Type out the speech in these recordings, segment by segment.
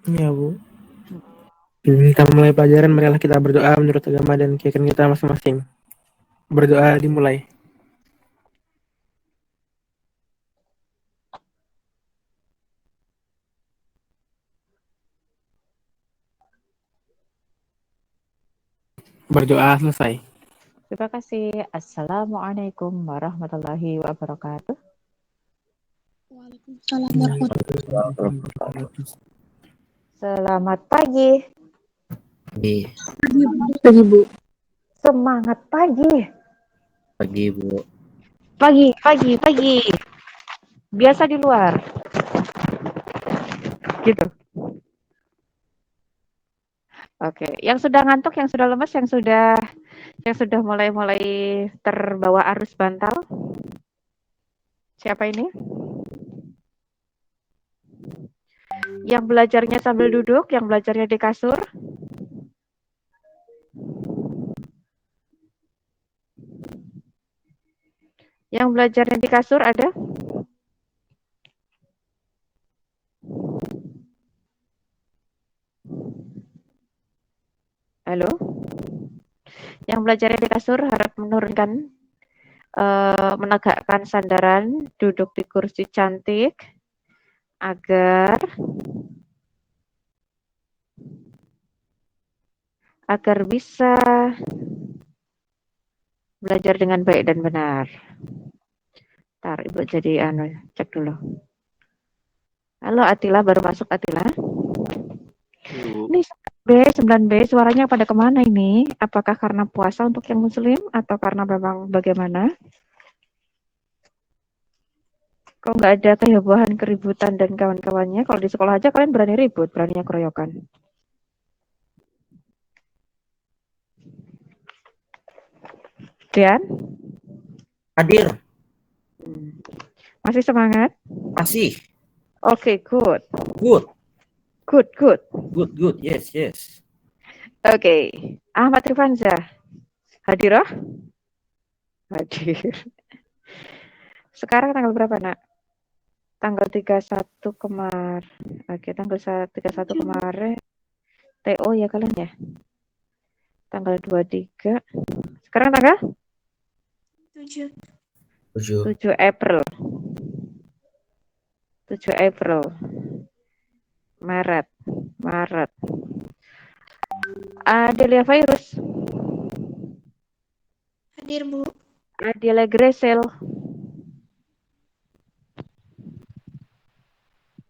Iya, Bu. Sebelum kita memulai pelajaran, marilah kita berdoa menurut agama dan keyakinan kita masing-masing. Berdoa dimulai. Berdoa selesai. Terima kasih. Assalamualaikum warahmatullahi wabarakatuh. Waalaikumsalam warahmatullahi Wabarakatuh. Selamat pagi. Pagi, Bu. Semangat pagi. Pagi, Bu. Pagi. Biasa di luar. Gitu. Oke, yang sudah ngantuk, yang sudah lemes, yang sudah mulai terbawa arus bantal. Siapa ini? Yang belajarnya sambil duduk, yang belajarnya di kasur. Yang belajarnya di kasur ada? Halo? Yang belajarnya di kasur harap menegakkan sandaran, duduk di kursi cantik agar bisa belajar dengan baik dan benar. Ntar Ibu jadi cek dulu. Halo Atila, baru masuk Atila. Ini 9B, suaranya pada kemana ini? Apakah karena puasa untuk yang muslim atau karena memang bagaimana? Kok nggak ada kehebohan, keributan dan kawan-kawannya? Kalau di sekolah aja kalian berani ribut, beraninya keroyokan. Dian? Hadir. Masih semangat? Masih. Oke, good. Good. Good. Yes. Oke. Ahmad Rifanza. Hadir? Hadir. Sekarang tanggal berapa, Nak? Tanggal 31 kemarin. Oke, tanggal 31 kemarin. TO ya kalian ya? Tanggal 23. Sekarang tanggal? 7 April. 7 April. Maret. Adelia Virus. Hadir, Bu. Adelia Gresel.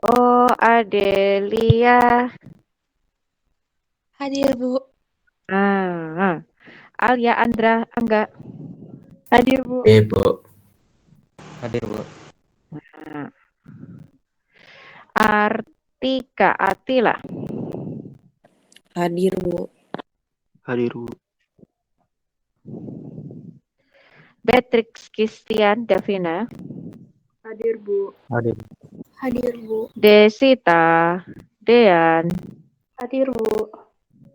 Oh, Adelia. Hadir, Bu. Alia Andra Angga. Hadir, Bu. Bu. Hadir, Bu. Artika Atila. Hadir, Bu. Beatrix Christian Davina. Hadir, Bu. Hadir, Bu. Desita Dean. Hadir, Bu.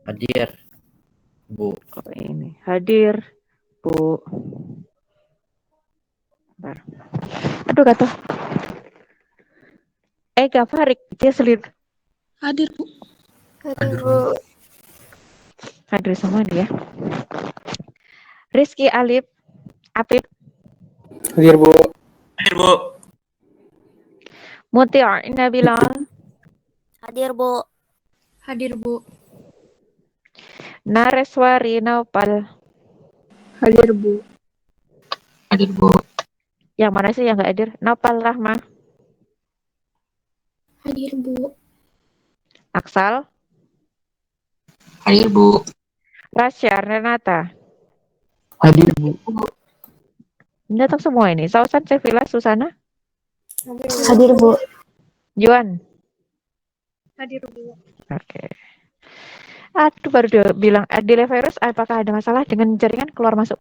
Hadir, Bu. Oh, ini hadir, Bu. Bentar. Aduh, kata. Ega Farik Jesslyn. Hadir, Bu. Hadir, Bu. Hadir semua nih ya. Rizky Alip Apip. Hadir, Bu. Hadir, Bu. Mutia Nabila. Hadir, Bu. Hadir, Bu. Nareswari Naupal. Hadir, Bu. Hadir, Bu. Yang mana sih yang nggak hadir? Naupal Rahma. Hadir, Bu. Aksal. Hadir, Bu. Rasya Renata. Hadir, Bu. Datang semua ini. Sausan Sevilla Susana. Hadir, Bu. Juan. Hadir, Bu. Oke. Aduh, baru dia bilang Adila virus. Apakah ada masalah dengan jaringan keluar masuk?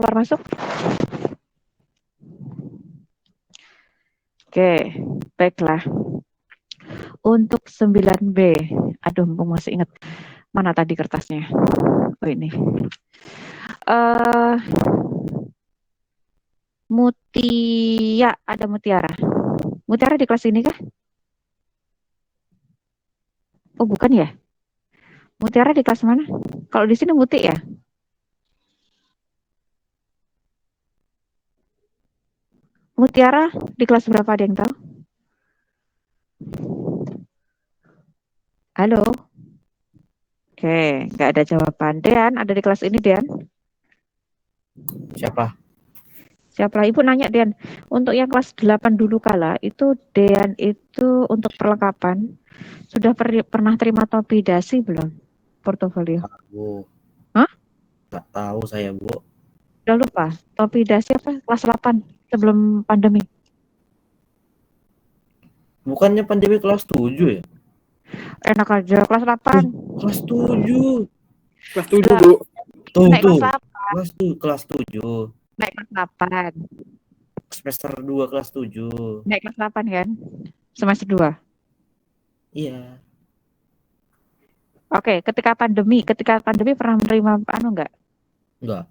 Oke, baiklah. Untuk 9B. Aduh, mumpung masih ingat. Mana tadi kertasnya? Oh, ini. Mutia, ada Mutiara. Mutiara di kelas ini kah? Oh, bukan ya? Mutiara di kelas mana? Kalau di sini Muti ya? Mutiara di kelas berapa, ada yang tahu? Halo? Oke, nggak ada jawaban. Dean, ada di kelas ini, Dean? Siapa? Siapa? Ibu nanya, Dean. Untuk yang kelas 8 dulu kala, itu Dean itu untuk perlengkapan, sudah pernah terima topi dasi belum? Portofolio. Bu. Hah? Nggak tahu saya, Bu. Udah lupa? Topi dasi apa? Kelas 8 sebelum pandemi. Bukannya pandemi kelas 7 ya? Enak aja, kelas 8. Kelas 7. Kelas 7, Lah, Bu. naik Tuh. kelas 8. Kelas 7. Naik kelas 8. Semester 2 kelas 7. Naik kelas 8 kan? Semester 2. Iya. Oke, ketika pandemi pernah menerima enggak? Enggak.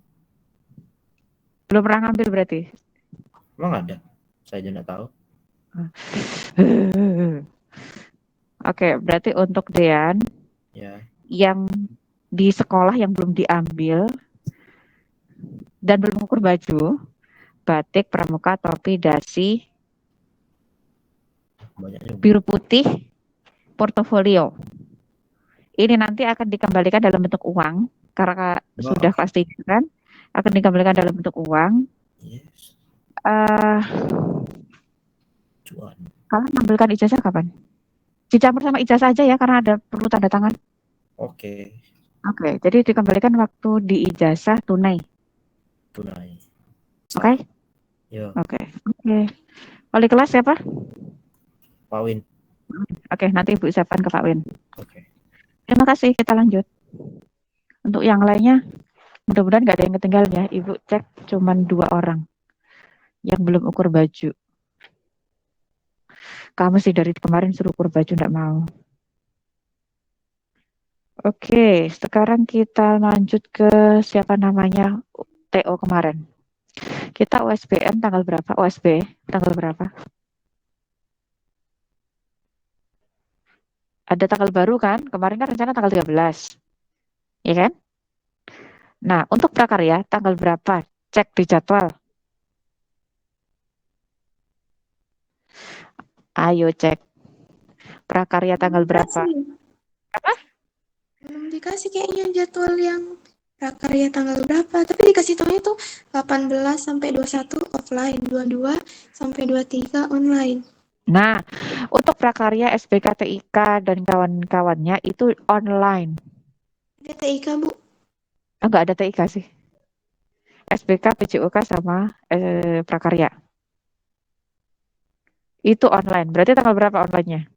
Belum pernah ngambil berarti. Emang ada? Saya aja nggak tahu. Oke, berarti untuk Dean Ya. yang di sekolah yang belum diambil dan belum ukur baju, batik, pramuka, topi, dasi, Banyak juga. biru putih, portofolio. Ini nanti akan dikembalikan dalam bentuk uang karena sudah kelas 3 kan, akan dikembalikan dalam bentuk uang. Yes. Cuan. Kalian ambilkan ijazah kapan? Dicampur sama ijazah aja ya karena ada perlu tanda tangan. Oke. Oke, jadi dikembalikan waktu di ijazah tunai. Tunai. Oke? Yo, Oke. Wali kelas siapa? Pak Win. Oke, nanti Ibu siapkan ke Pak Win. Oke. Terima kasih, kita lanjut. Untuk yang lainnya, mudah-mudahan nggak ada yang ketinggalan ya. Ibu cek cuman 2 orang yang belum ukur baju. Kamu sih dari kemarin suruh ukur baju nggak mau. Oke, sekarang kita lanjut ke siapa namanya TO kemarin. Kita OSBM tanggal berapa? OSB tanggal berapa? Ada tanggal baru kan? Kemarin kan rencana tanggal 13. Ya kan? Nah, untuk prakarya tanggal berapa? Cek di jadwal. Ayo cek. Prakarya tanggal berapa? Apa? Belum dikasih kayaknya jadwal yang prakarya tanggal berapa, tapi dikasih tahu itu 18 sampai 21 offline, 22 sampai 23 online. Nah, untuk prakarya SBK TIK dan kawan-kawannya itu online. Ada TIK, Bu. Enggak ada TIK sih. SBK, PJOK sama prakarya. Itu online. Berarti tanggal berapa online-nya?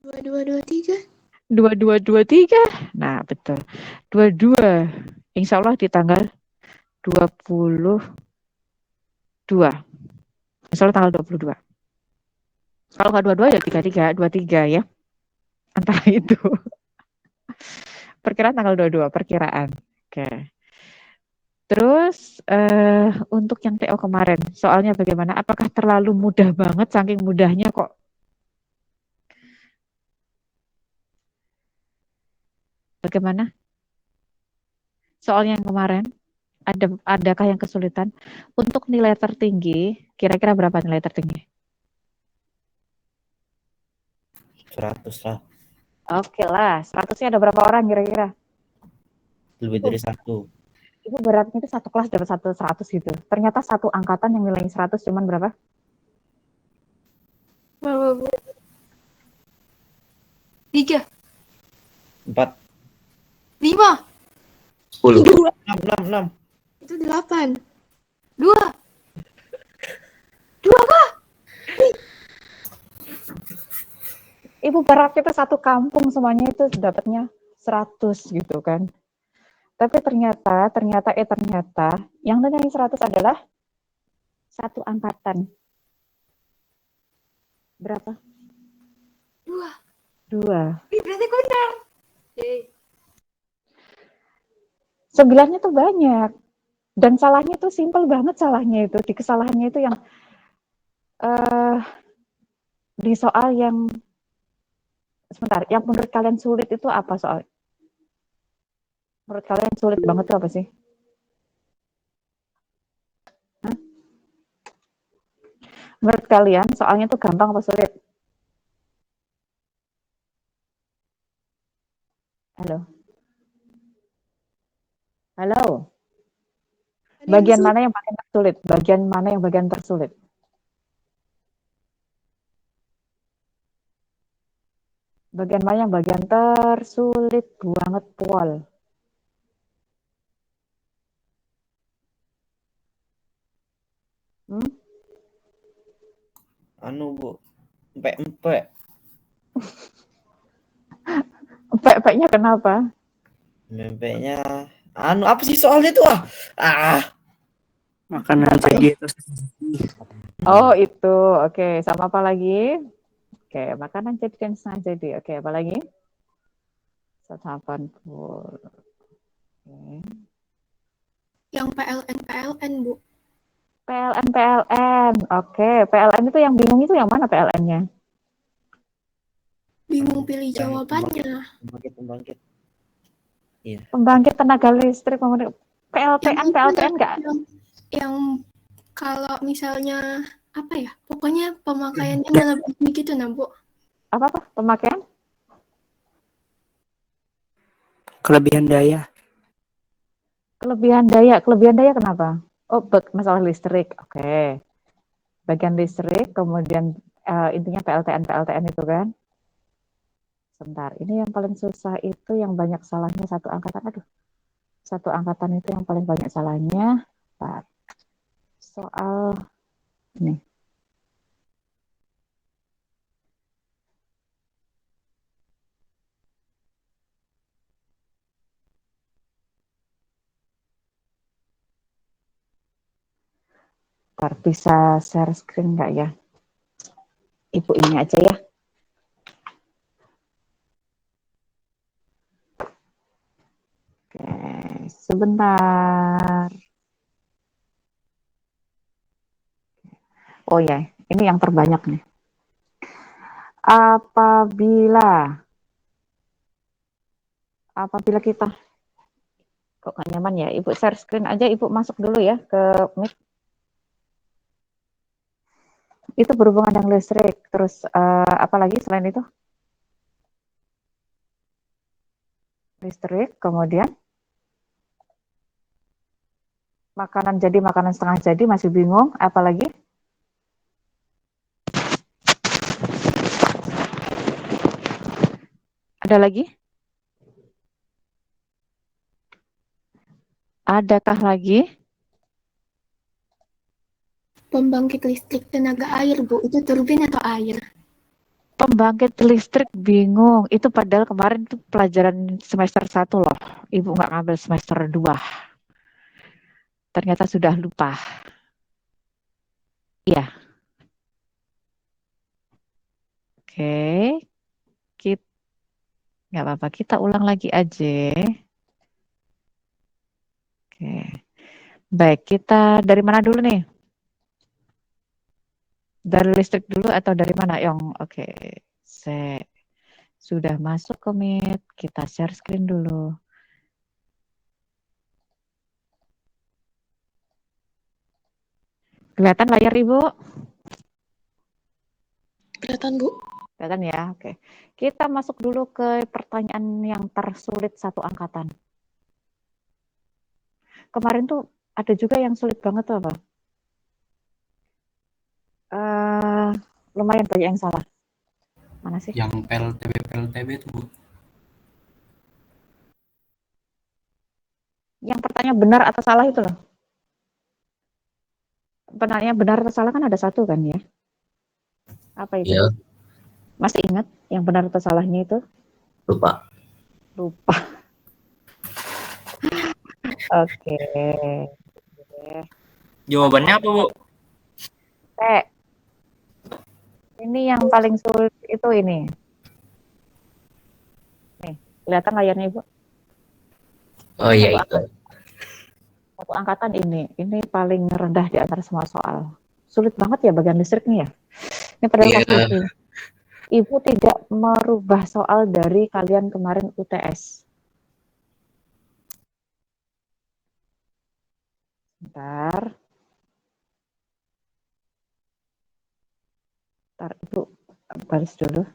22, 23. 22, 23. Nah, betul. 22. Insya Allah di tanggal 22. Insya Allah tanggal 22. Kalau nggak 22 ya 33, 23 ya. Antara itu. Perkiraan tanggal 22, perkiraan. Oke. Terus untuk yang TO kemarin, soalnya bagaimana? Apakah terlalu mudah banget, saking mudahnya kok? Bagaimana? Soal yang kemarin, adakah yang kesulitan? Untuk nilai tertinggi, kira-kira berapa nilai tertinggi? 100 lah. Oke lah, 100-nya ada berapa orang kira-kira? Lebih dari 1. Itu beratnya itu satu kelas dapat 100 gitu. Ternyata satu angkatan yang nilainya 100 cuman berapa? Berapa, Bu? 3, 4. 5, 10. 2. 6. Itu 8. 2. 2 kah? Ibu beratnya itu satu kampung semuanya itu dapatnya 100 gitu kan. Tapi ternyata yang nilainya 100 adalah satu angkatan. Berapa? 2. 2. Berarti benar. 9-nya tuh banyak. Dan salahnya tuh simple banget salahnya itu. Di kesalahannya itu yang di soal yang Sebentar, yang menurut kalian sulit itu apa soal? Menurut kalian sulit banget itu apa sih? Hah? Menurut kalian soalnya tuh gampang apa sulit? Halo? Halo? Ada yang Bagian sulit. mana yang paling tersulit? Bagian mana yang bagian tersulit? Bagian mana yang bagian tersulit banget pol? Hmm? Anu Bu, empek-empek. Empek-empeknya kenapa? Empeknya anu apa sih soalnya tuh Makanan saji itu. Oh itu, oke. Sama apa lagi? Oke, makanan jadi dan setengah jadi. Oke, apa lagi? 180. Oke. Yang PLN, Bu. PLN. Oke, PLN itu yang bingung itu yang mana PLN-nya? Bingung pilih yang jawabannya. pembangkit. Iya. Pembangkit tenaga listrik. Yang PLTN itu enggak? yang kalau misalnya apa ya? Pokoknya pemakaiannya lebih gitu nah, Bu. Apa pemakaian? Kelebihan daya. Kelebihan daya kenapa? Oh, masalah listrik. Oke. Bagian listrik, kemudian intinya PLTN itu kan. Sebentar, ini yang paling susah itu yang banyak salahnya satu angkatan. Aduh, satu angkatan itu yang paling banyak salahnya. Bentar. Soal ini. Bentar, bisa share screen nggak ya? Ibu ini aja ya. Oke, sebentar. Oh ya, ini yang terbanyak nih. Apabila kita kok gak nyaman ya, Ibu share screen aja, Ibu masuk dulu ya ke Meet. Itu berhubungan dengan listrik. Terus apa lagi selain itu? Listrik, kemudian makanan jadi, makanan setengah jadi, masih bingung, apalagi? Ada lagi? Adakah lagi? Pembangkit listrik tenaga air, Bu. Itu turbin atau air? Pembangkit listrik bingung. Itu padahal kemarin itu pelajaran semester 1 loh. Ibu nggak ngambil semester 2. Ternyata sudah lupa. Iya. Oke. Kita nggak apa-apa. Kita ulang lagi aja. Oke. Baik, kita dari mana dulu nih? Dari listrik dulu atau dari mana? Yang oke. Sudah masuk ke Meet. Kita share screen dulu. Kelihatan layar Ibu? Kelihatan, Bu? Kelihatan ya? Oke. Kita masuk dulu ke pertanyaan yang tersulit satu angkatan. Kemarin tuh ada juga yang sulit banget tuh apa? Lumayan banyak yang salah. Mana sih? Yang PLTB itu Bu. Yang pertanyaan benar atau salah itu loh. Pertanyaan benar atau salah kan ada satu kan ya? Apa itu? Iya, Masih ingat yang benar atau salahnya itu? lupa. Lupa. Oke. Jawabannya apa Bu? Ini yang paling sulit itu ini. Nih, kelihatan layarnya Ibu? Oh iya itu. Satu angkatan ini paling rendah di antara semua soal. Sulit banget ya bagian listriknya ya. Ini padahal Iya. kalkulasi. Ibu tidak merubah soal dari kalian kemarin UTS. Bentar. Bentar, Ibu baris dulu.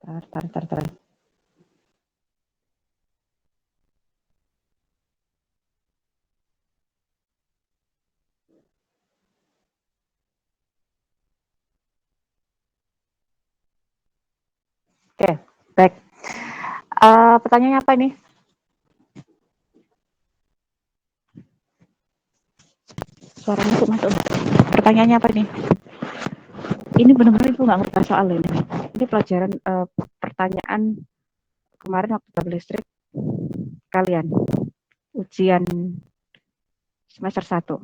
Bentar. Oke, baik. Pertanyaannya apa ini? Suaranya kok masuk enggak? Pertanyaannya apa ini? Ini benar-benar Ibu nggak ngerti soal ini. Ini pelajaran pertanyaan kemarin waktu tabel listrik kalian. Ujian semester 1.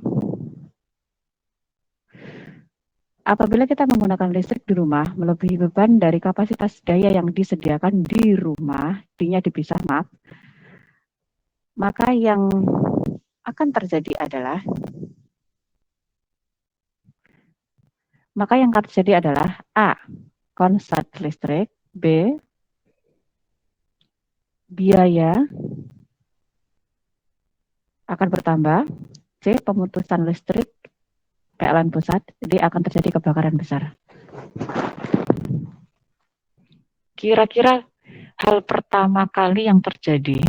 Apabila kita menggunakan listrik di rumah melebihi beban dari kapasitas daya yang disediakan di rumah, D-nya dipisah, maaf. Maka yang akan terjadi adalah A. Konslet listrik, B. Biaya akan bertambah, C. Pemutusan listrik PLN pusat, D. Akan terjadi kebakaran besar. Kira-kira hal pertama kali yang terjadi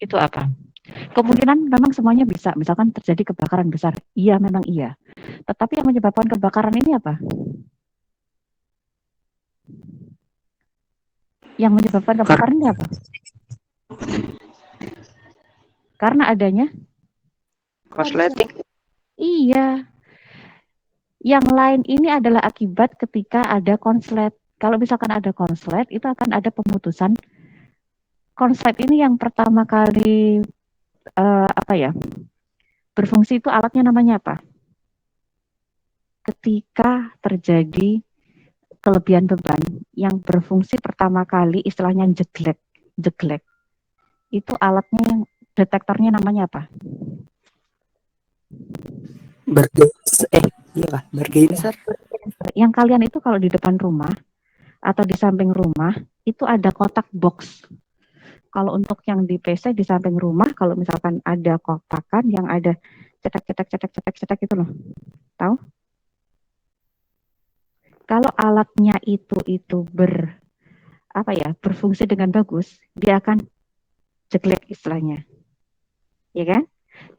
itu apa? Kemungkinan memang semuanya bisa, misalkan terjadi kebakaran besar. Iya, memang iya. Tetapi yang menyebabkan kebakaran ini apa? Yang menyebabkan kebakaran ini apa? Karena adanya Korsleting. Iya. Yang lain ini adalah akibat ketika ada konslet. Kalau misalkan ada konslet, itu akan ada pemutusan. Konslet ini yang pertama kali berfungsi itu alatnya namanya apa? Ketika terjadi kelebihan beban yang berfungsi pertama kali istilahnya jeglek. Itu alatnya yang detektornya namanya apa? Bergeyser. Yang kalian itu kalau di depan rumah atau di samping rumah itu ada kotak box. Kalau untuk yang di PC di samping rumah, kalau misalkan ada kotakan yang ada cetak itu loh, tahu? Kalau alatnya itu berfungsi dengan bagus, dia akan jeglek istilahnya, ya kan?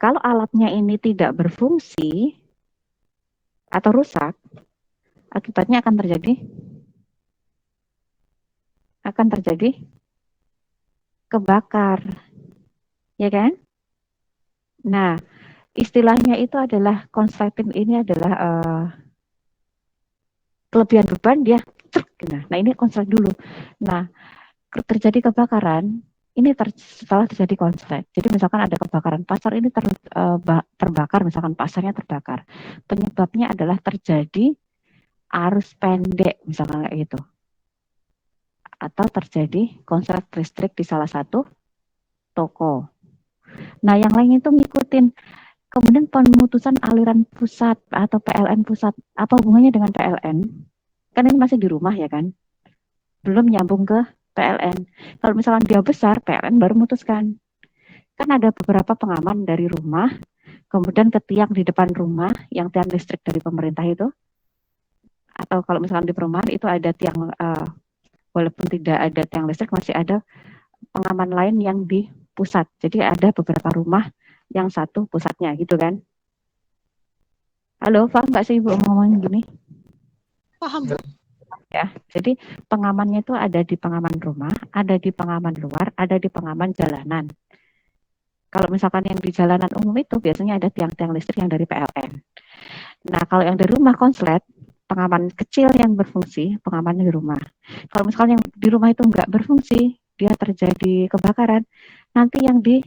Kalau alatnya ini tidak berfungsi atau rusak, akibatnya akan terjadi kebakar, ya kan? Nah, istilahnya itu adalah konsleting ini adalah kelebihan beban dia. Nah ini konslet dulu. Nah terjadi kebakaran ini setelah terjadi konslet. Jadi misalkan ada kebakaran pasar ini terbakar, misalkan pasarnya terbakar. Penyebabnya adalah terjadi arus pendek, misalkan kayak gitu. Atau terjadi konslet listrik di salah satu toko. Nah yang lain itu ngikutin. Kemudian pemutusan aliran pusat atau PLN pusat. Apa hubungannya dengan PLN? Kan ini masih di rumah ya kan? Belum nyambung ke PLN. Kalau misalkan dia besar, PLN baru memutuskan. Kan ada beberapa pengaman dari rumah, kemudian ke tiang di depan rumah, yang tiang listrik dari pemerintah itu, atau kalau misalkan di perumahan itu ada tiang, walaupun tidak ada tiang listrik, masih ada pengaman lain yang di pusat. Jadi ada beberapa rumah yang satu pusatnya gitu kan. Halo, paham nggak sih Ibu ngomongin gini? Paham, Bu. Ya, jadi pengamannya itu ada di pengaman rumah, ada di pengaman luar, ada di pengaman jalanan. Kalau misalkan yang di jalanan umum itu biasanya ada tiang-tiang listrik yang dari PLN. Nah, kalau yang dari rumah konslet, pengaman kecil yang berfungsi, pengaman di rumah. Kalau misalkan yang di rumah itu nggak berfungsi, dia terjadi kebakaran, nanti yang di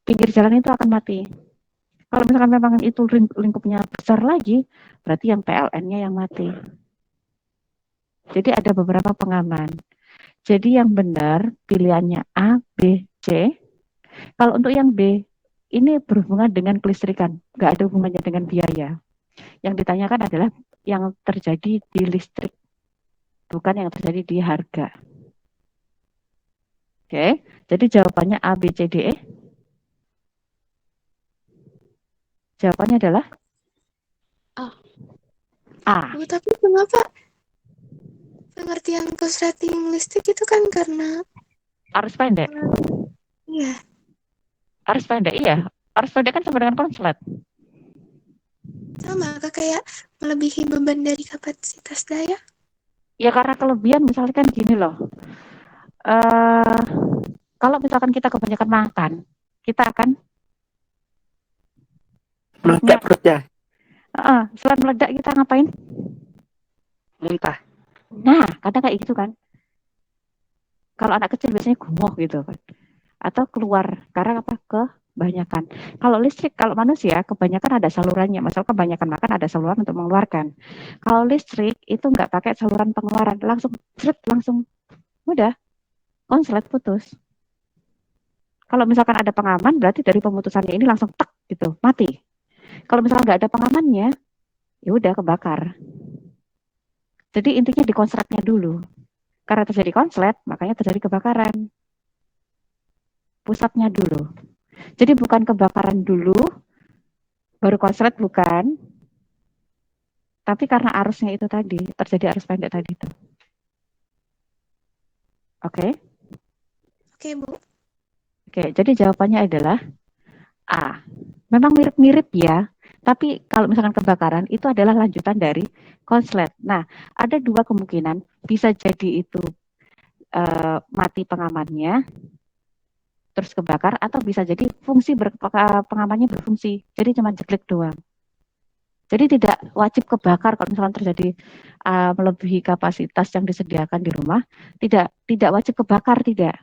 pinggir jalan itu akan mati. Kalau misalkan memang itu lingkupnya besar lagi, berarti yang PLN-nya yang mati. Jadi ada beberapa pengaman. Jadi yang benar pilihannya A, B, C. Kalau untuk yang B, ini berhubungan dengan kelistrikan, nggak ada hubungannya dengan biaya. Yang ditanyakan adalah yang terjadi di listrik, bukan yang terjadi di harga. Oke, jadi jawabannya A, B, C, D, E. Jawabannya adalah A. A. Tapi kenapa pengertian korsleting listrik itu kan karena Arus pendek. iya. Arus pendek, iya. Arus pendek kan sama dengan konslet. Sama kayak melebihi beban dari kapasitas daya. Ya karena kelebihan misalkan gini loh. Kalau misalkan kita kebanyakan makan, kita akan Meledak perutnya. selain meledak kita ngapain? Muntah. Nah, kadang kayak gitu kan. Kalau anak kecil biasanya gumoh gitu kan. Atau keluar karena apa? Kebanyakan. Kalau listrik, kalau manusia kebanyakan ada salurannya. Misal kebanyakan makan ada saluran untuk mengeluarkan. Kalau listrik itu nggak pakai saluran pengeluaran, langsung udah konslet putus. Kalau misalkan ada pengaman, berarti dari pemutusannya ini langsung tak gitu, mati. Kalau misalkan nggak ada pengamannya, ya udah kebakar. Jadi intinya di konsletnya dulu. Karena terjadi konslet, makanya terjadi kebakaran. Pusatnya dulu. Jadi bukan kebakaran dulu, baru konslet bukan. Tapi karena arusnya itu tadi, terjadi arus pendek tadi itu. Oke? Oke, Bu. Oke, jadi jawabannya adalah A. Memang mirip-mirip ya, tapi kalau misalkan kebakaran itu adalah lanjutan dari konslet. Nah, ada dua kemungkinan, bisa jadi itu mati pengamannya, terus kebakar, atau bisa jadi fungsi pengamannya berfungsi, jadi cuma jeglek doang. Jadi tidak wajib kebakar kalau misalkan terjadi melebihi kapasitas yang disediakan di rumah, tidak wajib kebakar, tidak.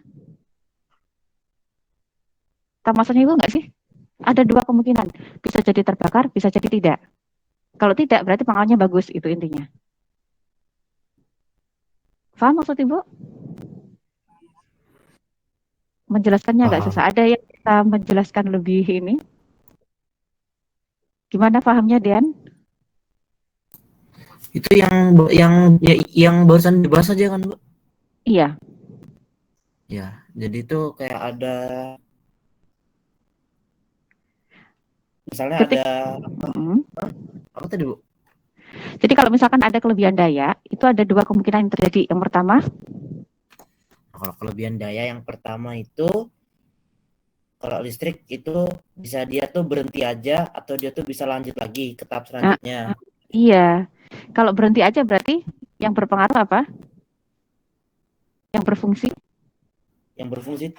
Tahu maksudnya itu enggak sih? Ada dua kemungkinan, bisa jadi terbakar, bisa jadi tidak. Kalau tidak, berarti pengamannya bagus, itu intinya. Paham maksud Ibu? Menjelaskannya agak susah. Ada yang bisa menjelaskan lebih ini? Gimana pahamnya, Dian? Itu yang barusan dibahas aja kan, Bu? Iya. Ya, jadi itu kayak ada misalnya ada apa tadi, Bu? Jadi kalau misalkan ada kelebihan daya, itu ada dua kemungkinan yang terjadi. Yang pertama, Kalau kelebihan daya yang pertama itu kalau listrik itu bisa dia tuh berhenti aja atau dia tuh bisa lanjut lagi ke tahap selanjutnya. iya. Kalau berhenti aja berarti yang berpengaruh apa? Yang berfungsi? Yang berfungsi itu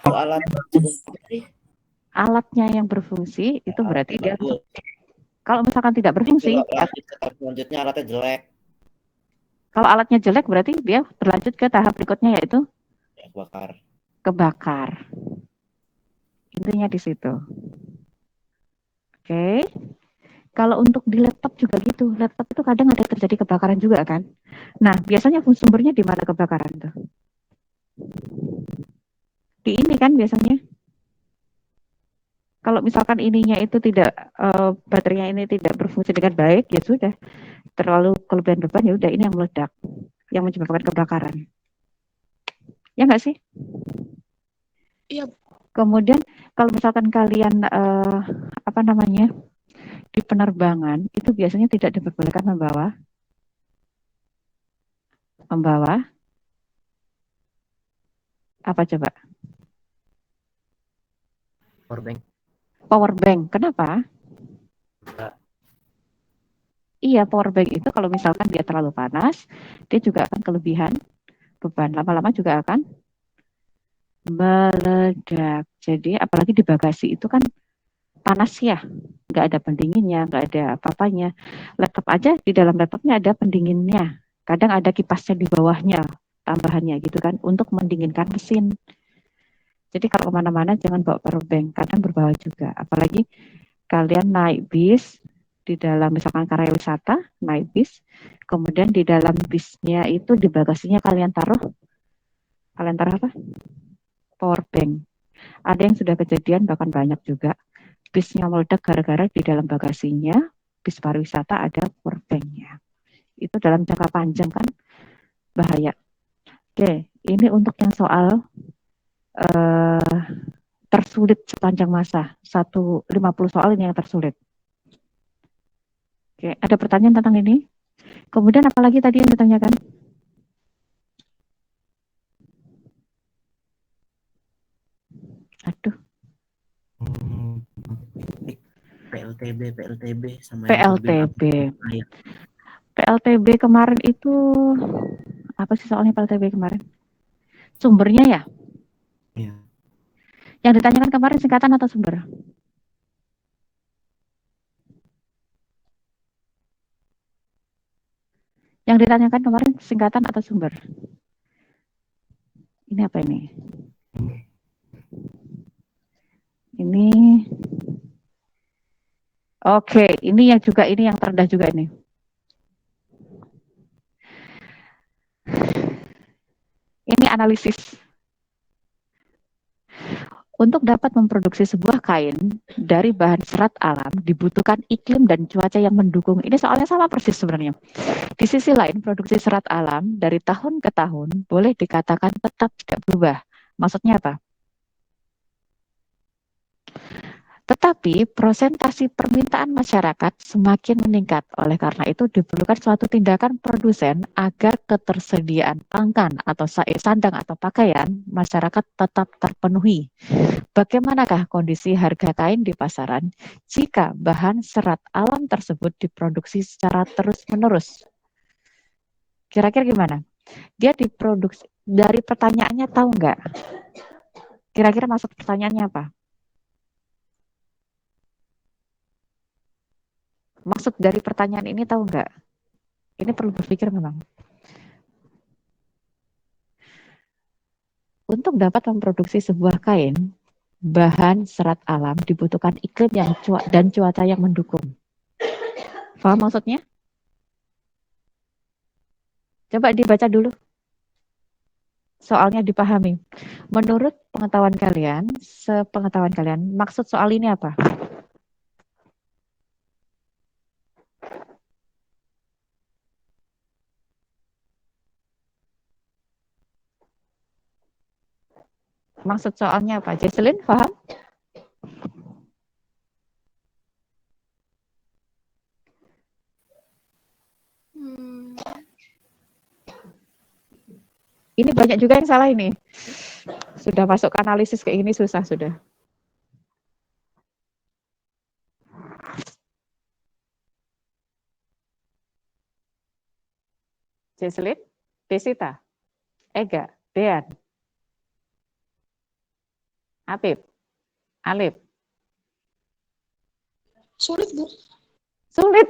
Alatnya yang berfungsi itu berarti dia bagus. kalau misalkan tidak berfungsi, lanjut ke tahap selanjutnya alatnya jelek. Kalau alatnya jelek berarti dia berlanjut ke tahap berikutnya yaitu kebakar. Intinya di situ. Oke. Kalau untuk di laptop juga gitu. Laptop itu kadang ada terjadi kebakaran juga kan. Nah, biasanya sumbernya di mana kebakaran tuh? Di ini kan biasanya. Kalau misalkan ininya itu tidak baterainya ini tidak berfungsi dengan baik, ya sudah. Terlalu kelebihan beban, ya udah ini yang meledak, yang menyebabkan kebakaran. Ya nggak sih? Iya. Kemudian kalau misalkan kalian di penerbangan itu biasanya tidak diperbolehkan membawa apa coba? Power bank. Kenapa? Iya, power bank itu kalau misalkan dia terlalu panas, dia juga akan kelebihan beban. Lama-lama juga akan meledak. Jadi apalagi di bagasi itu kan panas ya, nggak ada pendinginnya, nggak ada apa-apanya. Laptop aja di dalam laptopnya ada pendinginnya. Kadang ada kipasnya di bawahnya, tambahannya gitu kan, untuk mendinginkan mesin. Jadi kalau kemana-mana jangan bawa power bank, kadang berbahaya juga. Apalagi kalian naik bis di dalam misalkan karya wisata, naik bis, kemudian di dalam bisnya itu di bagasinya kalian taruh apa? Power bank. Ada yang sudah kejadian bahkan banyak juga bisnya meledak gara-gara di dalam bagasinya bis pariwisata ada power banknya. Itu dalam jangka panjang kan bahaya. Oke, ini untuk yang soal tersulit sepanjang masa. 50 soal ini yang tersulit. Oke, ada pertanyaan tentang ini? Kemudian apalagi tadi yang ditanyakan? Aduh. PLTB sama PLTB. PLTB kemarin itu apa sih soalnya PLTB kemarin? Sumbernya ya? Iya. Yang ditanyakan kemarin singkatan atau sumber? Yang ditanyakan kemarin singkatan atau sumber? Ini apa ini? Ini oke, ini yang juga ini yang terendah juga ini. Ini analisis. Untuk dapat memproduksi sebuah kain dari bahan serat alam dibutuhkan iklim dan cuaca yang mendukung. Ini soalnya sama persis sebenarnya. Di sisi lain, produksi serat alam dari tahun ke tahun boleh dikatakan tetap tidak berubah. Maksudnya apa? Tetapi prosentasi permintaan masyarakat semakin meningkat. Oleh karena itu diperlukan suatu tindakan produsen agar ketersediaan pangan atau sandang atau pakaian masyarakat tetap terpenuhi. Bagaimanakah kondisi harga kain di pasaran jika bahan serat alam tersebut diproduksi secara terus-menerus? Kira-kira gimana? Dia diproduksi, dari pertanyaannya tahu nggak? Kira-kira maksud pertanyaannya apa? Maksud dari pertanyaan ini tahu nggak? Ini perlu berpikir memang. Untuk dapat memproduksi sebuah kain, bahan serat alam dibutuhkan iklim dan cuaca yang mendukung. Paham maksudnya? Coba dibaca dulu. Soalnya dipahami. Menurut pengetahuan kalian, sepengetahuan kalian, maksud soal ini apa? Maksud soalnya apa? Jesselyn, paham? Ini banyak juga yang salah ini. Sudah masuk ke analisis kayak gini susah sudah. Jesselyn, Desita, Ega, Dean, Apip, Alip. Sulit, Bu. Sulit.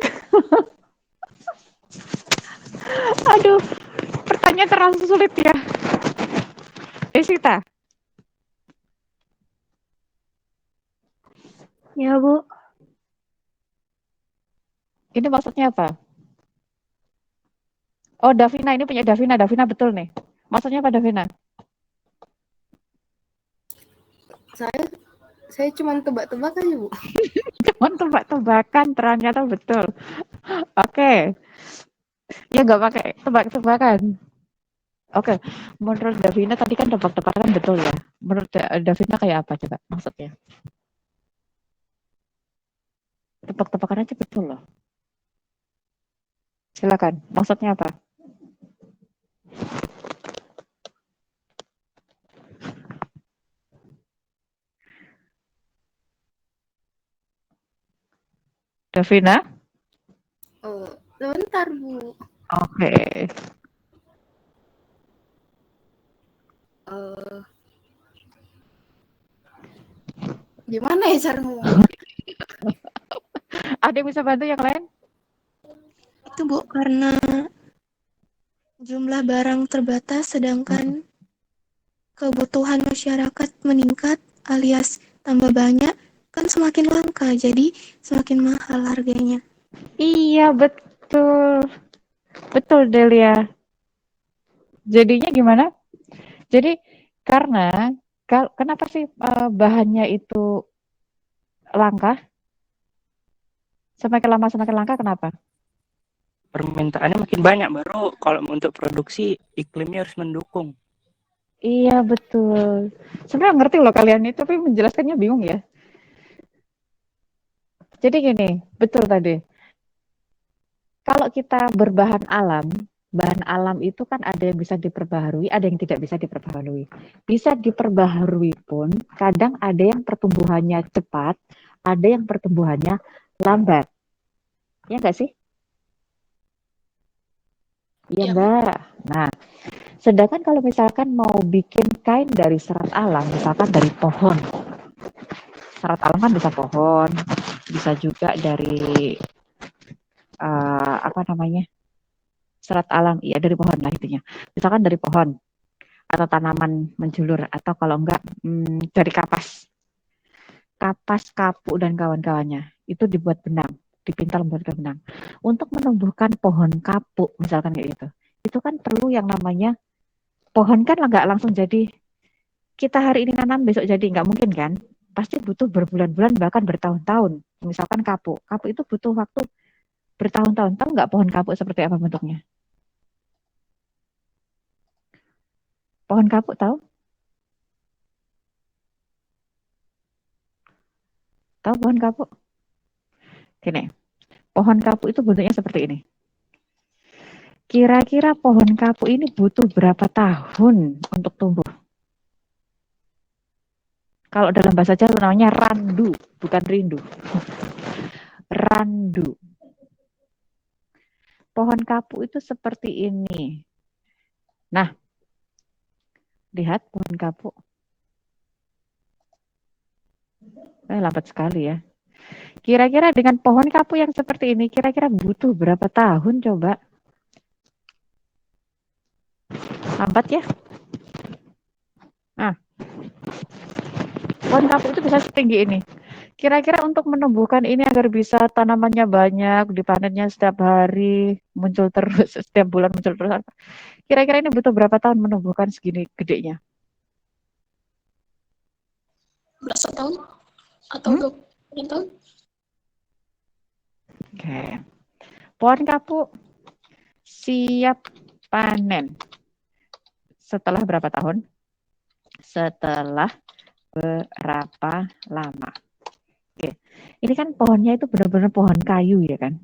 Aduh, pertanyaan terlalu sulit ya. Desita. Ya, Bu. Ini maksudnya apa? Oh, Davina, ini punya Davina. Davina betul nih. Maksudnya apa, Davina? Saya cuma tebak-tebak aja, Bu. Cuman tebak-tebakan, ternyata betul. Oke. Ya nggak pakai tebak-tebakan. Oke. Menurut Davina tadi kan tebak-tebakan betul ya. Menurut Davina kayak apa coba maksudnya? Tebak-tebakan aja betul loh. Silakan. Maksudnya apa? Davina? Oh, sebentar, Bu. Oke. Gimana ya cara ngomong? Ada yang bisa bantu yang lain? Itu, Bu, karena jumlah barang terbatas sedangkan kebutuhan masyarakat meningkat alias tambah banyak, kan semakin langka, jadi semakin mahal harganya. Iya, betul. Betul, Delia. Jadinya gimana? Jadi karena kenapa sih bahannya itu langka? Semakin langka kenapa? Permintaannya makin banyak, baru kalau untuk produksi iklimnya harus mendukung. Iya, betul. Sebenarnya ngerti loh kalian itu, tapi menjelaskannya bingung ya. Jadi gini, betul tadi. Kalau kita berbahan alam, bahan alam itu kan ada yang bisa diperbaharui, ada yang tidak bisa diperbaharui. Bisa diperbaharui pun, kadang ada yang pertumbuhannya cepat, ada yang pertumbuhannya lambat. Ya enggak sih? Iya Ya, enggak. Nah, sedangkan kalau misalkan mau bikin kain dari serat alam, misalkan dari pohon. Serat alam kan bisa pohon, bisa juga dari apa namanya? Serat alam, iya dari pohon lah intinya. Misalkan dari pohon atau tanaman menjulur atau kalau enggak dari kapas. Kapas, kapuk dan kawan-kawannya itu dibuat benang, dipintal membuat benang. Untuk menumbuhkan pohon kapuk misalkan kayak gitu. Itu kan perlu yang namanya pohon kan enggak langsung jadi kita hari ini nanam besok jadi enggak mungkin kan? Pasti butuh berbulan-bulan bahkan bertahun-tahun. Misalkan kapuk. Kapuk itu butuh waktu bertahun-tahun. Tahu nggak pohon kapuk seperti apa bentuknya? Pohon kapuk tahu? Tahu pohon kapuk? Gini, pohon kapuk itu bentuknya seperti ini. Kira-kira pohon kapuk ini butuh berapa tahun untuk tumbuh? Kalau dalam bahasa Jawa namanya randu, bukan rindu. Randu. Pohon kapuk itu seperti ini. Nah, lihat pohon kapuk. Lambat sekali ya. Kira-kira dengan pohon kapuk yang seperti ini, kira-kira butuh berapa tahun coba? Lambat ya? Nah, pohon kapuk itu bisa setinggi ini. Kira-kira untuk menumbuhkan ini agar bisa tanamannya banyak, dipanennya setiap hari, muncul terus, setiap bulan muncul terus. Kira-kira ini butuh berapa tahun menumbuhkan segini gedenya? berapa tahun? Atau 20 tahun? Oke. Pohon kapuk siap panen. Setelah berapa tahun? Setelah berapa lama? Oke. Ini kan pohonnya itu benar-benar pohon kayu ya kan?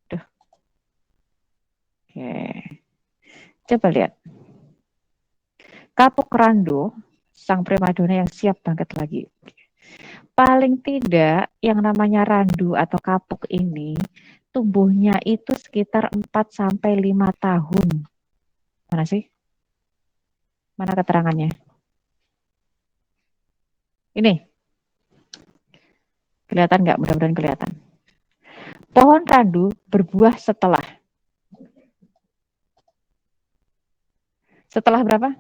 Tuh. Oke. Coba lihat. Kapuk randu, sang primadona yang siap bangkit lagi. Paling tidak yang namanya randu atau kapuk ini tumbuhnya itu sekitar 4-5 tahun. Mana sih? Mana keterangannya? Ini. Kelihatan nggak? Mudah-mudahan kelihatan. Pohon randu berbuah setelah berapa?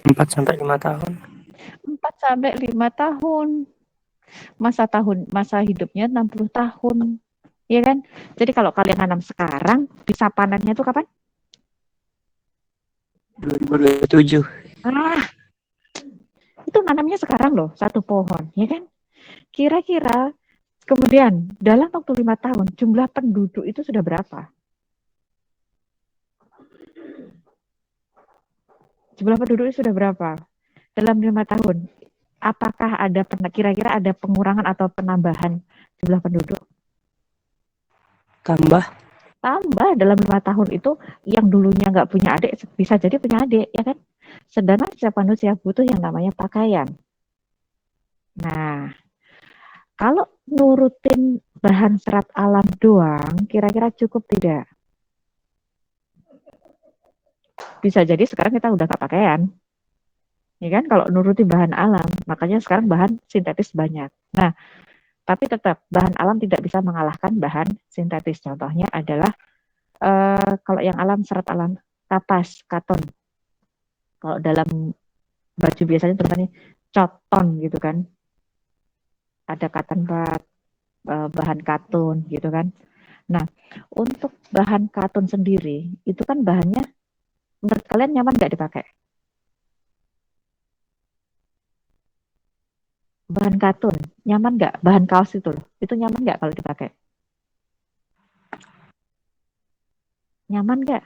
4-5 tahun. 4-5 tahun. Masa hidupnya 60 tahun. Iya kan? Jadi kalau kalian tanam sekarang, bisa panennya itu kapan? 2027. Itu nanamnya sekarang loh, satu pohon, ya kan? Kira-kira kemudian dalam waktu 5 tahun, jumlah penduduk itu sudah berapa? Jumlah penduduk itu sudah berapa? Dalam 5 tahun, apakah ada kira-kira ada pengurangan atau penambahan jumlah penduduk? Tambah dalam 5 tahun itu yang dulunya nggak punya adik bisa jadi punya adik, ya kan? Sedangkan setiap manusia butuh yang namanya pakaian. Nah, kalau nurutin bahan serat alam doang, kira-kira cukup tidak? Bisa jadi sekarang kita udah nggak pakaian, ya kan? Kalau nurutin bahan alam, makanya sekarang bahan sintetis banyak. Nah, tapi tetap bahan alam tidak bisa mengalahkan bahan sintetis. Contohnya adalah kalau yang alam serat alam kapas, katon. Kalau dalam baju biasanya tulisannya cotton gitu kan. Ada cotton bud, bahan katun gitu kan. Nah, untuk bahan katun sendiri itu kan bahannya menurut kalian nyaman nggak dipakai? Bahan katun nyaman nggak? Bahan kaos itu loh, itu nyaman nggak kalau dipakai? Nyaman nggak?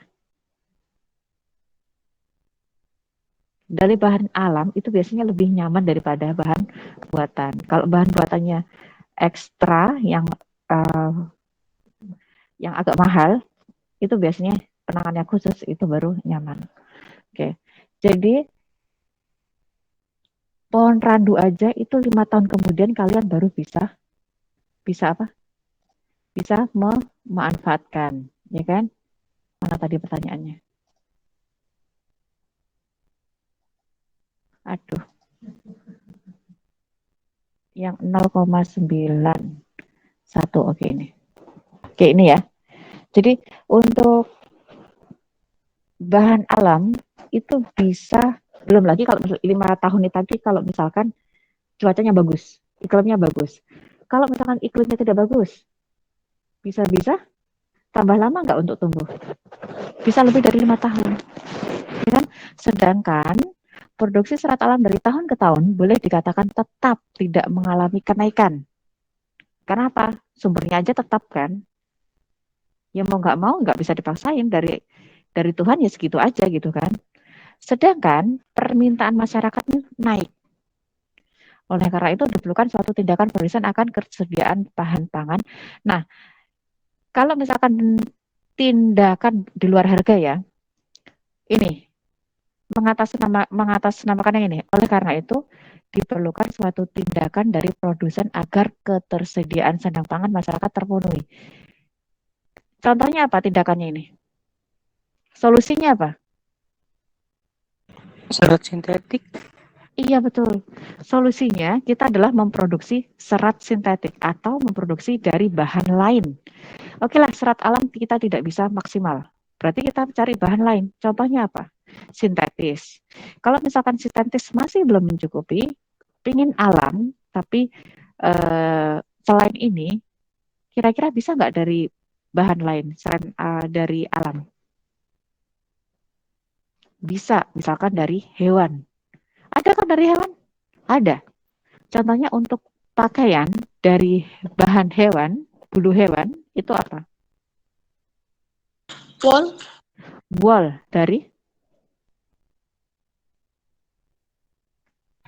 Dari bahan alam itu biasanya lebih nyaman daripada bahan buatan. Kalau bahan buatannya ekstra yang agak mahal, itu biasanya penanganannya khusus, itu baru nyaman. Oke, jadi pohon randu aja itu 5 tahun kemudian kalian baru bisa apa? Bisa memanfaatkan, ya kan? Mana tadi pertanyaannya? Aduh, yang 0,91. Oke ini. Oke ini ya. Jadi untuk bahan alam itu bisa, belum lagi kalau 5 tahun ini tadi kalau misalkan cuacanya bagus, iklimnya bagus. Kalau misalkan iklimnya tidak bagus, bisa-bisa tambah lama nggak untuk tumbuh? Bisa lebih dari 5 tahun. Ya kan? Sedangkan produksi serat alam dari tahun ke tahun boleh dikatakan tetap tidak mengalami kenaikan. Kenapa? Sumbernya aja tetap kan. Ya mau nggak bisa dipaksain, dari Tuhan ya segitu aja gitu kan. Sedangkan permintaan masyarakatnya naik. Oleh karena itu diperlukan suatu tindakan pemeriksaan akan ketersediaan bahan pangan. Nah, kalau misalkan tindakan di luar harga ya, ini mengatasnamakan yang ini. Oleh karena itu diperlukan suatu tindakan dari produsen agar ketersediaan sandang pangan masyarakat terpenuhi. Contohnya apa tindakannya ini? Solusinya apa? Serat sintetik. Iya betul. Solusinya kita adalah memproduksi serat sintetik atau memproduksi dari bahan lain. Oke lah, serat alam kita tidak bisa maksimal. Berarti kita cari bahan lain. Contohnya apa? Sintetis. Kalau misalkan sintetis masih belum mencukupi, pingin alam, tapi selain ini, kira-kira bisa nggak dari bahan lain selain dari alam? Bisa, misalkan dari hewan. Ada kan dari hewan? Ada. Contohnya untuk pakaian dari bahan hewan, bulu hewan, itu apa? Wol, Wool dari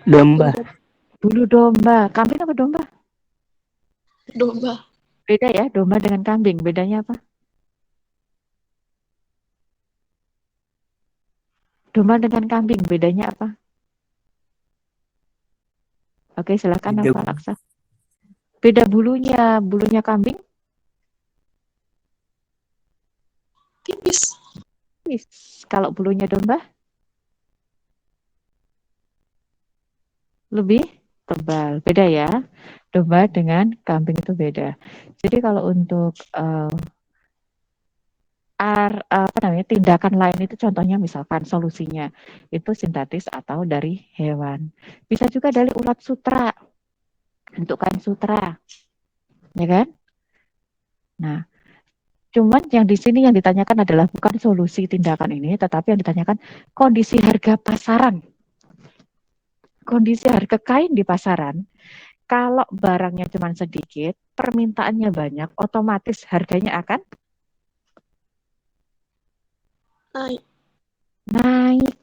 Domba. bulu domba. Kambing apa domba? domba, Beda ya, domba dengan kambing. Bedanya apa? Domba dengan kambing, bedanya apa? Oke, silakan Beda. apa Laksa? Beda bulunya kambing. tipis, Kalau bulunya domba lebih tebal. Beda ya. Domba dengan kambing itu beda. Jadi kalau untuk tindakan lain itu contohnya misalkan solusinya itu sintetis atau dari hewan. Bisa juga dari ulat sutra, bentukan sutra, ya kan? Nah, cuman yang di sini yang ditanyakan adalah bukan solusi tindakan ini, tetapi yang ditanyakan kondisi harga pasaran. Kondisi harga kain di pasaran, kalau barangnya cuma sedikit, permintaannya banyak, otomatis harganya akan naik, naik.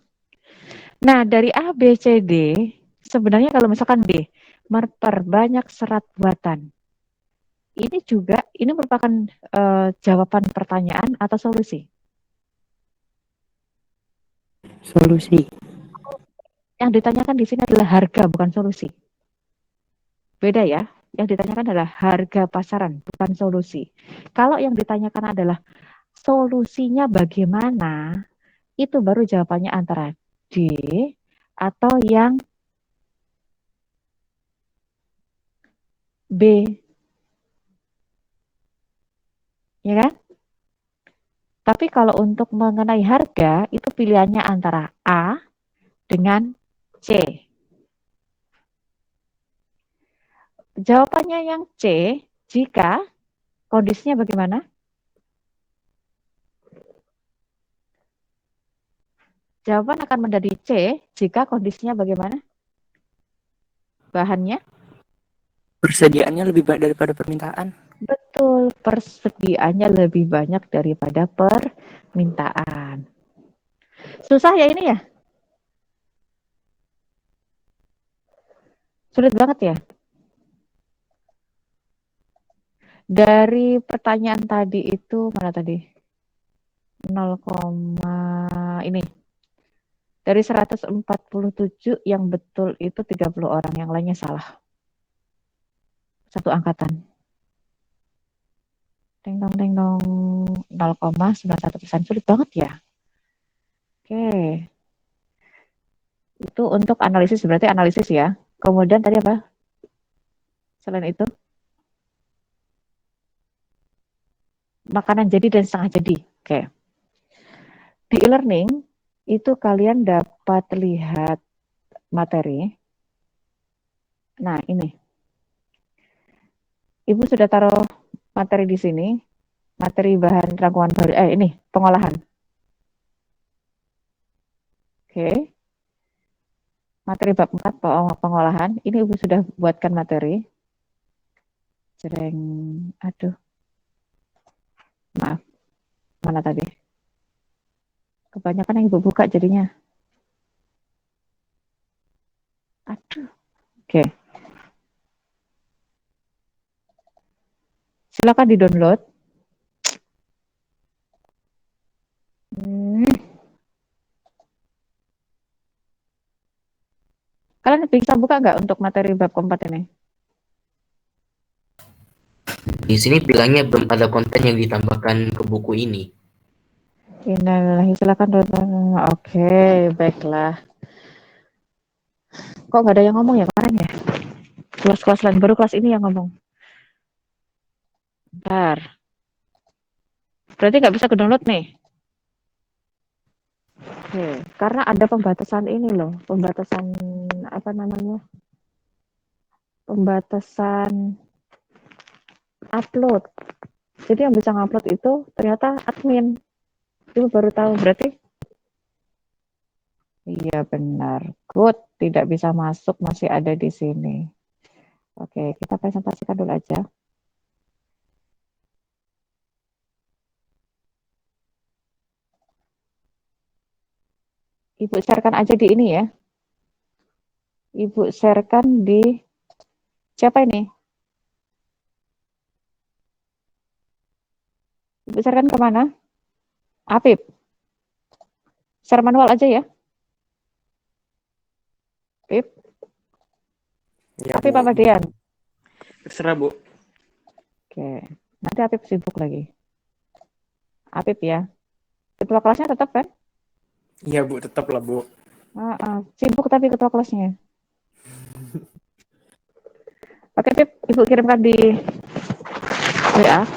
Nah, dari A, B, C, D, sebenarnya kalau misalkan D, memperbanyak serat buatan. Ini merupakan jawaban pertanyaan atau solusi? Solusi. Yang ditanyakan di sini adalah harga, bukan solusi. Beda ya. Yang ditanyakan adalah harga pasaran, bukan solusi. Kalau yang ditanyakan adalah solusinya bagaimana, itu baru jawabannya antara D atau yang B. Ya kan? Tapi kalau untuk mengenai harga, itu pilihannya antara A dengan C. Jawabannya yang C, jika kondisinya bagaimana? Jawaban akan menjadi C jika kondisinya bagaimana? Bahannya? Persediaannya lebih banyak daripada permintaan. Betul, persediaannya lebih banyak daripada permintaan. Susah ya ini ya? Sulit banget ya? Dari pertanyaan tadi itu, mana tadi? 0, ini. Dari 147 yang betul itu 30 orang, yang lainnya salah. Satu angkatan. Deng dong, 0,91%. Sulit banget ya? Oke. Itu untuk analisis, berarti analisis ya. Kemudian tadi apa? Selain itu? Makanan jadi dan setengah jadi. Oke. Di e-learning, itu kalian dapat lihat materi. Nah, ini. Ibu sudah taruh materi di sini. Materi bahan rangkuman baru. Ini, pengolahan. Oke. Materi bab 4, pengolahan. Ini Ibu sudah buatkan materi. Jreng. Aduh. Maaf. Mana tadi? Kebanyakan yang Ibu buka jadinya. Aduh. Oke. Silakan di-download. Kalian bisa buka nggak untuk materi bab keempat ini? Di sini bilangnya belum ada konten yang ditambahkan ke buku ini. Innalillahi, silakan. Oke, baiklah. Kok nggak ada yang ngomong ya kemarin ya? Kelas-kelas lain, baru kelas ini yang ngomong. Bentar. Berarti nggak bisa ke-download nih? Oke, karena ada pembatasan ini loh. Pembatasan, apa namanya? Pembatasan upload. Jadi yang bisa ngupload itu ternyata admin. Ibu baru tahu, berarti? Iya benar. Good, tidak bisa masuk, masih ada di sini. Oke, kita presentasikan dulu aja. Ibu sharekan aja di ini ya. Ibu sharekan di siapa ini? Ibu sharekan kemana? Apip. Share manual aja ya. Apip. Ya, Apip Bu. apa Dian? Terserah, Bu. Oke, nanti Apip sibuk lagi. Apip ya. Ketua kelasnya tetap kan? Iya, Bu, tetap lah, Bu. Sibuk tapi ketua kelasnya. Oke, Pip, Ibu kirimkan di WA.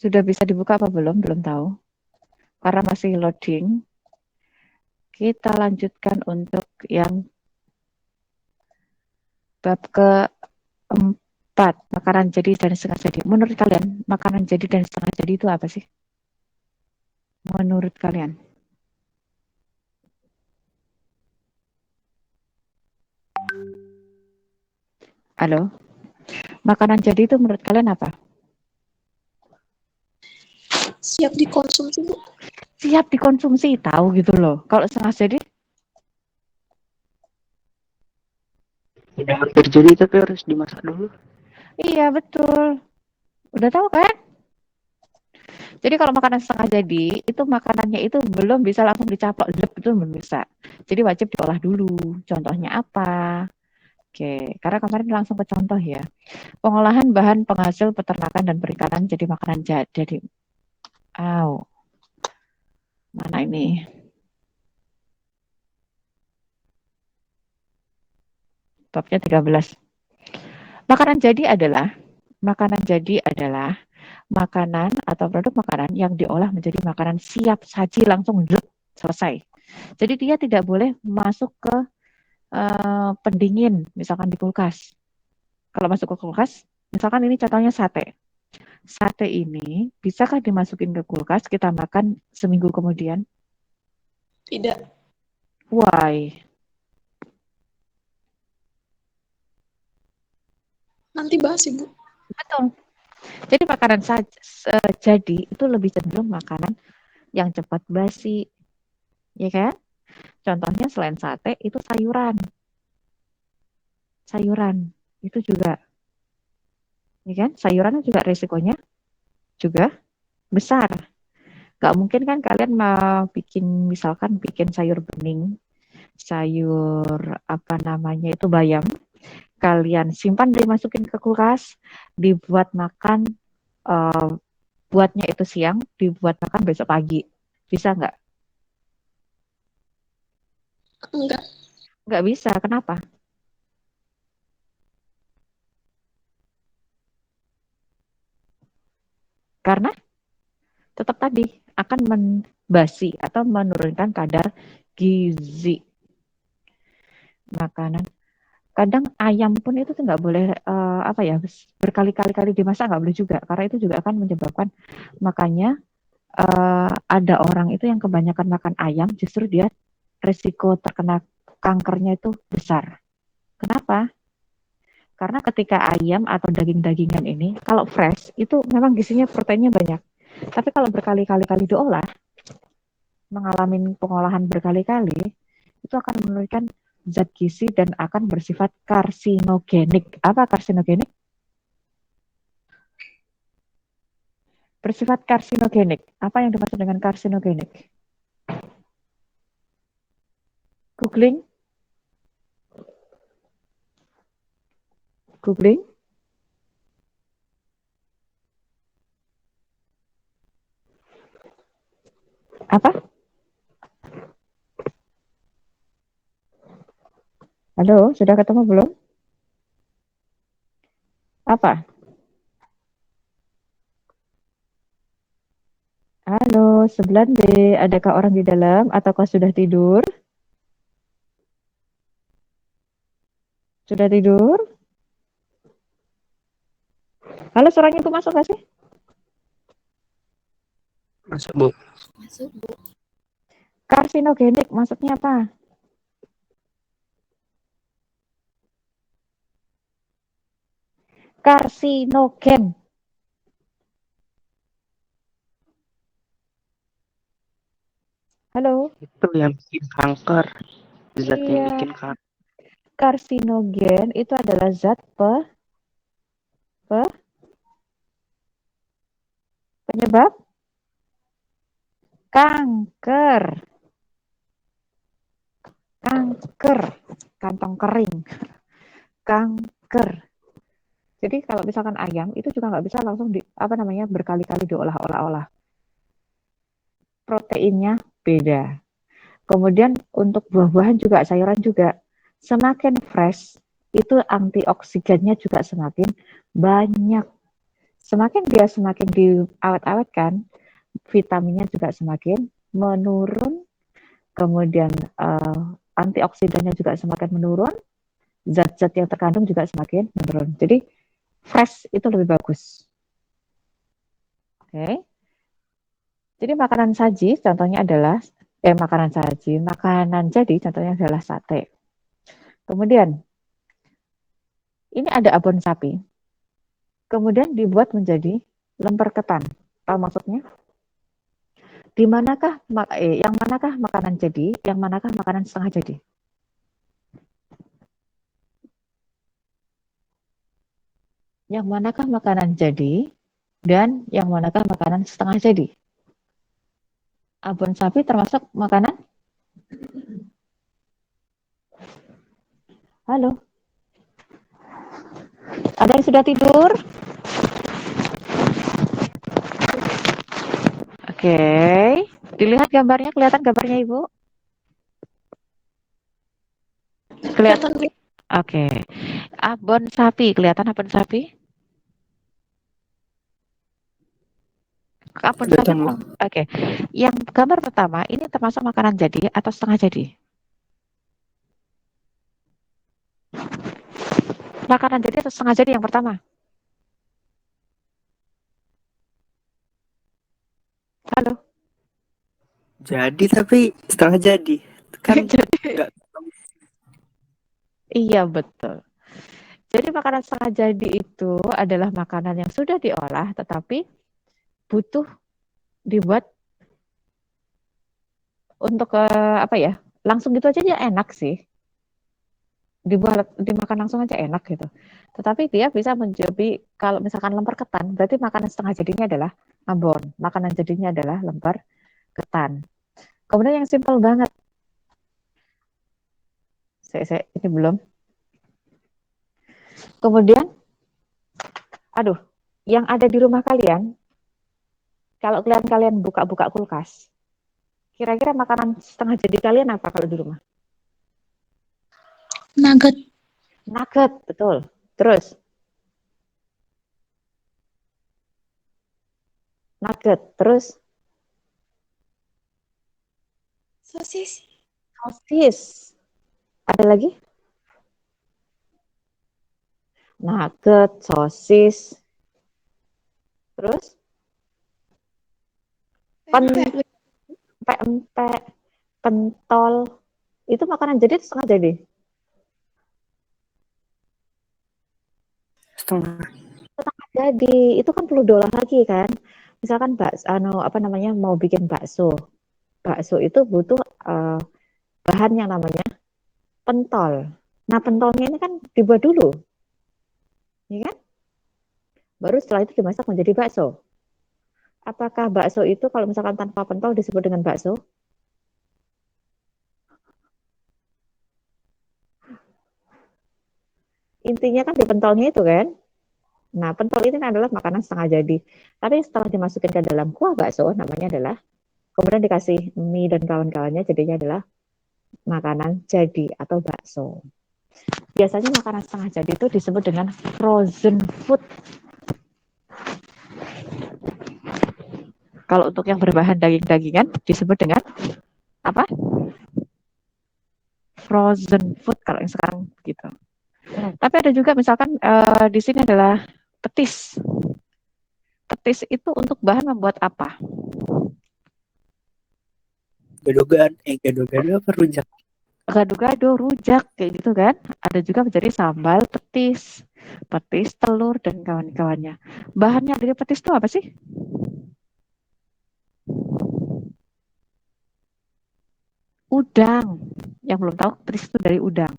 Sudah bisa dibuka apa belum? Belum tahu. Karena masih loading. Kita lanjutkan untuk yang bab keempat, makanan jadi dan setengah jadi. Menurut kalian, makanan jadi dan setengah jadi itu apa sih? Menurut kalian? Halo? Makanan jadi itu menurut kalian apa? Siap dikonsumsi, Bu. Siap dikonsumsi, tahu gitu loh. Kalau setengah jadi? Udah hampir jadi tapi harus dimasak dulu. Iya, betul. Udah tahu kan? Jadi kalau makanan setengah jadi, itu makanannya itu belum bisa langsung dicaplok, itu belum bisa. Jadi wajib diolah dulu. Contohnya apa? Oke, karena kemarin langsung ke contoh ya. Pengolahan bahan penghasil peternakan dan perikanan jadi makanan jadi. Mana ini? Babnya 13. Makanan jadi adalah makanan atau produk makanan yang diolah menjadi makanan siap saji langsung selesai. Jadi dia tidak boleh masuk ke pendingin, misalkan di kulkas. Kalau masuk ke kulkas, misalkan ini contohnya sate. Sate ini bisakah dimasukin ke kulkas kita makan seminggu kemudian? Tidak. Why? Nanti bahas, Ibu. Betul. Jadi makanan jadi itu lebih cenderung makanan yang cepat basi, ya kan? Contohnya selain sate itu sayuran. Sayuran itu juga, ya kan? Sayuran juga resikonya juga besar. Gak mungkin kan kalian mau misalkan bikin sayur bening, sayur apa namanya itu bayam, kalian simpan dimasukin ke kulkas, dibuat makan, buatnya itu siang, dibuat makan besok pagi. Bisa nggak? Enggak. Nggak bisa. Kenapa? Karena tetap tadi akan membasi atau menurunkan kadar gizi makanan. Kadang ayam pun itu tuh nggak boleh berkali-kali dimasak, nggak boleh juga, karena itu juga akan menyebabkan, makanya ada orang itu yang kebanyakan makan ayam justru dia resiko terkena kankernya itu besar. Kenapa? Karena ketika ayam atau daging-dagingan ini kalau fresh itu memang gizinya proteinnya banyak. Tapi kalau berkali-kali diolah, mengalami pengolahan berkali-kali, itu akan menurunkan zat gizi dan akan bersifat karsinogenik. Apa karsinogenik? Bersifat karsinogenik. Apa yang dimaksud dengan karsinogenik? Googling. Googling. Apa? Halo, sudah ketemu belum? Apa? Halo, 9B, adakah orang di dalam ataukah sudah tidur? Sudah tidur? Halo, suaranya itu masuk gak sih? Masuk, Bu. Masuk, Bu. Karsinogenik maksudnya apa? Karsinogen. Halo? Itu yang bikin kanker. Zat yang Iya, bikin kanker. karsinogen itu adalah zat penyebab kanker. Kanker, kantong kering, kanker. Jadi kalau misalkan ayam itu juga nggak bisa langsung berkali-kali diolah-olah. Proteinnya beda. Kemudian untuk buah-buahan juga, sayuran juga, semakin fresh itu antioksidannya juga semakin banyak. Semakin diawet-awetkan, vitaminnya juga semakin menurun. Kemudian antioksidannya juga semakin menurun, zat-zat yang terkandung juga semakin menurun. Jadi fresh itu lebih bagus. Oke. Jadi makanan jadi contohnya adalah sate. Kemudian ini ada abon sapi. Kemudian dibuat menjadi lemper ketan. Tahu maksudnya? Yang manakah makanan jadi, yang manakah makanan setengah jadi? Yang manakah makanan jadi dan yang manakah makanan setengah jadi? Abon sapi termasuk makanan? Halo? Ada yang sudah tidur? Oke. Dilihat gambarnya, kelihatan gambarnya Ibu? Kelihatan. Oke. Abon sapi, kelihatan abon sapi? Kapan Udah saja. temu. Oke. Yang gambar pertama ini termasuk makanan jadi atau setengah jadi? Makanan jadi atau setengah jadi yang pertama? Halo. Jadi tapi setengah jadi. Kan Jadi, nggak iya betul. Jadi makanan setengah jadi itu adalah makanan yang sudah diolah tetapi butuh dibuat untuk apa ya? Langsung gitu aja ya enak sih. Dimakan langsung aja enak gitu. Tetapi dia bisa menjadi kalau misalkan lemper ketan, berarti makanan setengah jadinya adalah ambon. Makanan jadinya adalah lemper ketan. Kemudian yang simpel banget. Ini belum. Kemudian, aduh, yang ada di rumah kalian, kalau kalian buka-buka kulkas, kira-kira makanan setengah jadi kalian apa kalau di rumah? Nugget. Nugget, betul. Terus, nugget. Terus, Sosis. sosis. Ada lagi? Nugget, sosis. Terus, Pempek. empek, pentol. Itu makanan jadi atau setengah jadi? setengah. Jadi, itu kan perlu diolah lagi kan. Misalkan apa namanya mau bikin bakso. Bakso itu butuh bahan yang namanya pentol. Nah, pentolnya ini kan dibuat dulu, ya kan? Baru setelah itu dimasak menjadi bakso. Apakah bakso itu kalau misalkan tanpa pentol disebut dengan bakso? Intinya kan di pentolnya itu kan. Nah, pentol ini adalah makanan setengah jadi. Tapi setelah dimasukkan ke dalam kuah bakso, namanya adalah, kemudian dikasih mie dan kawan-kawannya, jadinya adalah makanan jadi atau bakso. Biasanya makanan setengah jadi itu disebut dengan frozen food. Kalau untuk yang berbahan daging-dagingan disebut dengan apa? Frozen food kalau yang sekarang gitu. Tapi ada juga misalkan di sini adalah petis. Petis itu untuk bahan membuat apa? Gado-gado apa rujak? Gado-gado, rujak kayak gitu kan. Ada juga menjadi sambal petis, petis telur dan kawan-kawannya. Bahannya dari petis itu apa sih? Udang. Yang belum tahu petis itu dari udang.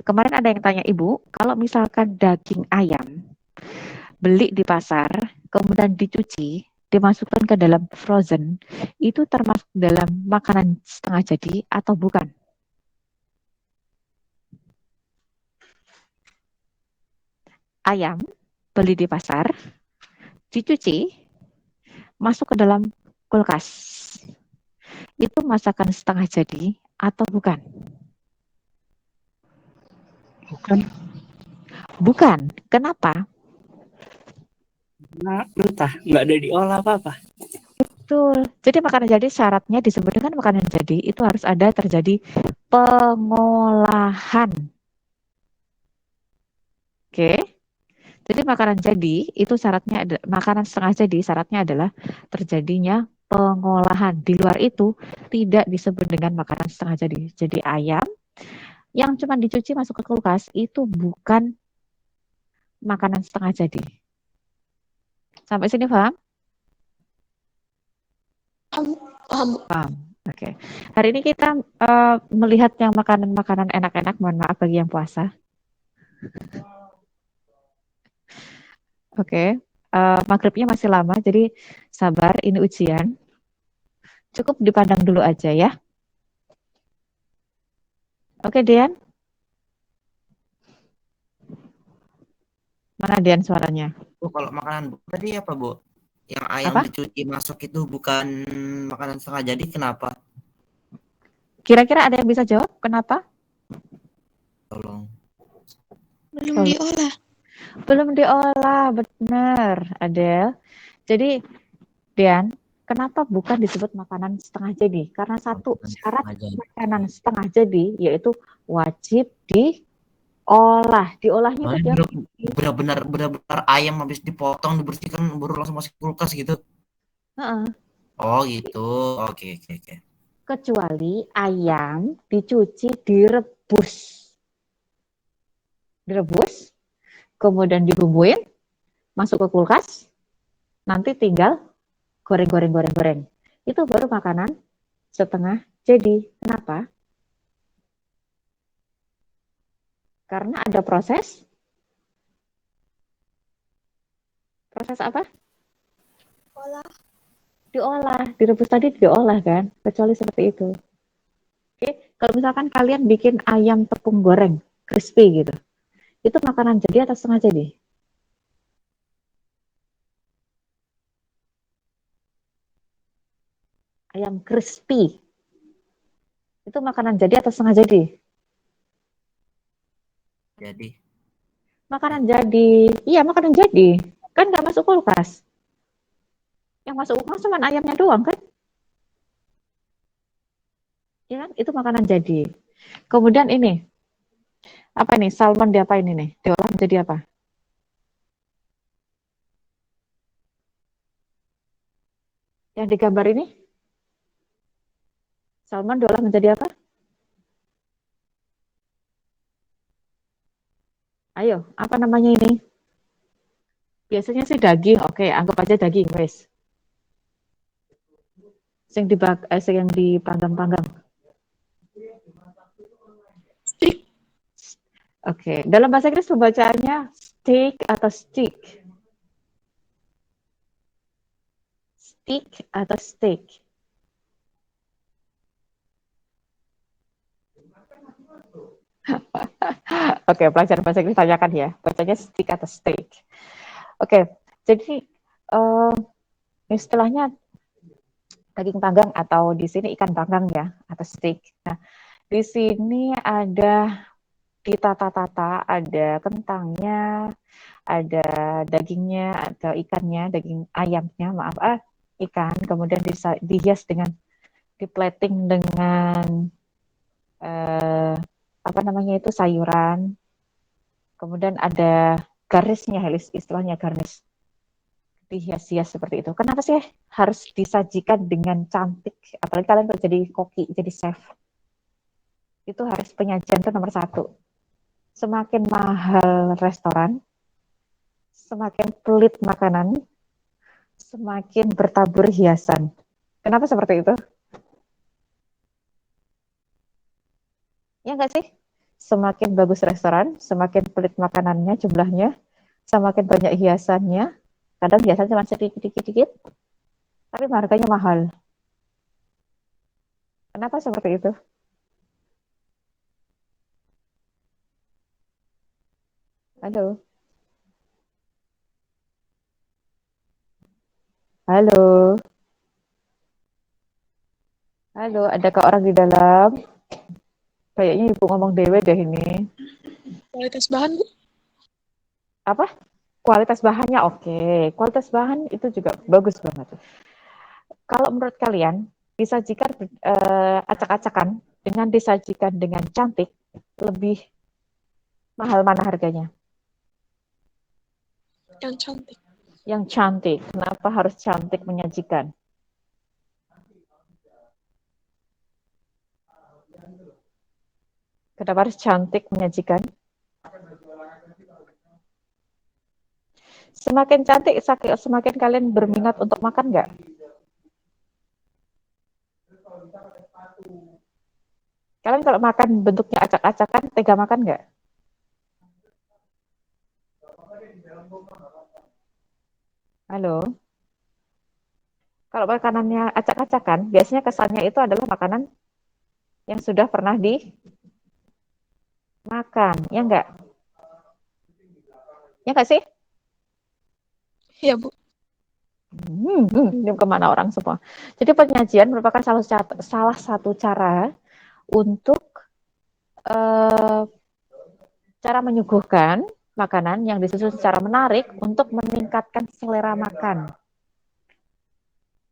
Kemarin ada yang tanya ibu, kalau misalkan daging ayam beli di pasar, kemudian dicuci, dimasukkan ke dalam frozen, itu termasuk dalam makanan setengah jadi atau bukan? Ayam beli di pasar, dicuci, masuk ke dalam kulkas. Itu masakan setengah jadi atau bukan? Bukan. Bukan. Kenapa? Nah, entah, nggak ada diolah apa-apa. Betul. Jadi makanan jadi syaratnya disebut dengan makanan jadi itu harus ada terjadi pengolahan. Oke. Jadi makanan jadi itu syaratnya ada makanan setengah jadi syaratnya adalah terjadinya pengolahan. Di luar itu tidak disebut dengan makanan setengah jadi. Jadi ayam yang cuma dicuci masuk ke kulkas itu bukan makanan setengah jadi. Sampai sini paham? Paham. Paham. Oke. Hari ini kita melihat yang makanan-makanan enak-enak. Mohon maaf bagi yang puasa. Oke. Maghribnya masih lama, jadi sabar. Ini ujian. Cukup dipandang dulu aja ya. Oke, Dian. Mana Dian suaranya? Bu, kalau makanan tadi apa, Bu? Yang ayam Apa? dicuci masuk itu bukan makanan setengah jadi, kenapa? Kira-kira ada yang bisa jawab? Kenapa? Tolong. Belum diolah. Belum diolah, benar, Adel. Jadi Dan kenapa bukan disebut makanan setengah jadi? Karena satu Makanan syarat setengah jadi. makanan setengah jadi yaitu wajib diolah. Diolahnya itu Soalnya dia benar-benar ayam habis dipotong, dibersihkan, baru langsung masuk kulkas gitu. Heeh. Oh gitu. Oke, oke, oke. Kecuali ayam dicuci, direbus, kemudian dibumbuin, masuk ke kulkas, nanti tinggal goreng. Itu baru makanan setengah jadi. Kenapa? Karena ada proses apa? Olah. Diolah, direbus tadi diolah kan? Kecuali seperti itu. Oke, kalau misalkan kalian bikin ayam tepung goreng, crispy gitu, itu makanan jadi atau setengah jadi? Ayam crispy, itu makanan jadi atau setengah jadi? Jadi Makanan jadi. Iya, makanan jadi. Kan nggak masuk kulkas. Yang masuk kulkas cuma ayamnya doang kan? Ya kan? Itu makanan jadi. Kemudian ini, apa nih? Salmon diapain ini? Diolah menjadi apa? Yang digambar ini? Salmon diolah menjadi apa? Ayo, apa namanya ini? Biasanya sih daging. Oke, anggap aja daging, wes. Yang dipanggang-panggang. Stick. Oke, dalam bahasa Inggris pembacaannya steak atau stick? Stick atau steak? Oke, pelajaran bahasa Inggris tanyakan ya, bacanya stick atau steak. Oke, jadi istilahnya daging panggang atau di sini ikan panggang ya, atau steak. Nah, di sini ada ditata-tata, ada kentangnya, ada dagingnya atau ikannya, daging ayamnya, maaf, ikan, kemudian dihias dengan diplating dengan apa namanya itu sayuran, kemudian ada garnisnya, istilahnya garnish, dihias-hias seperti itu. Kenapa sih harus disajikan dengan cantik? Apalagi kalian kalau jadi koki, jadi chef, itu harus penyajian itu nomor satu. Semakin mahal restoran, semakin pelit makanan, semakin bertabur hiasan. Kenapa seperti itu? Ya nggak sih? Semakin bagus restoran, semakin pelit makanannya jumlahnya, semakin banyak hiasannya. Kadang hiasan cuma sedikit-dikit, tapi harganya mahal. Kenapa seperti itu? Halo? Halo? Halo, adakah orang di dalam? Kayaknya ibu ngomong dewe deh ini. Kualitas bahan, Bu. Apa? Kualitas bahannya oke. Kualitas bahan itu juga bagus banget. Kalau menurut kalian, disajikan acak-acakan dengan disajikan dengan cantik, lebih mahal mana harganya? Yang cantik. Yang cantik. Kenapa harus cantik menyajikan? Kenapa harus cantik menyajikan? Semakin cantik, semakin kalian berminat untuk makan nggak? Kalian kalau makan bentuknya acak-acakan, tega makan nggak? Halo? Kalau makanannya acak-acakan, biasanya kesannya itu adalah makanan yang sudah pernah dimakan, ya nggak? Ya nggak sih? Iya, Bu. Ini kemana orang semua. Jadi penyajian merupakan salah satu cara untuk cara menyuguhkan makanan yang disusun secara menarik untuk meningkatkan selera makan.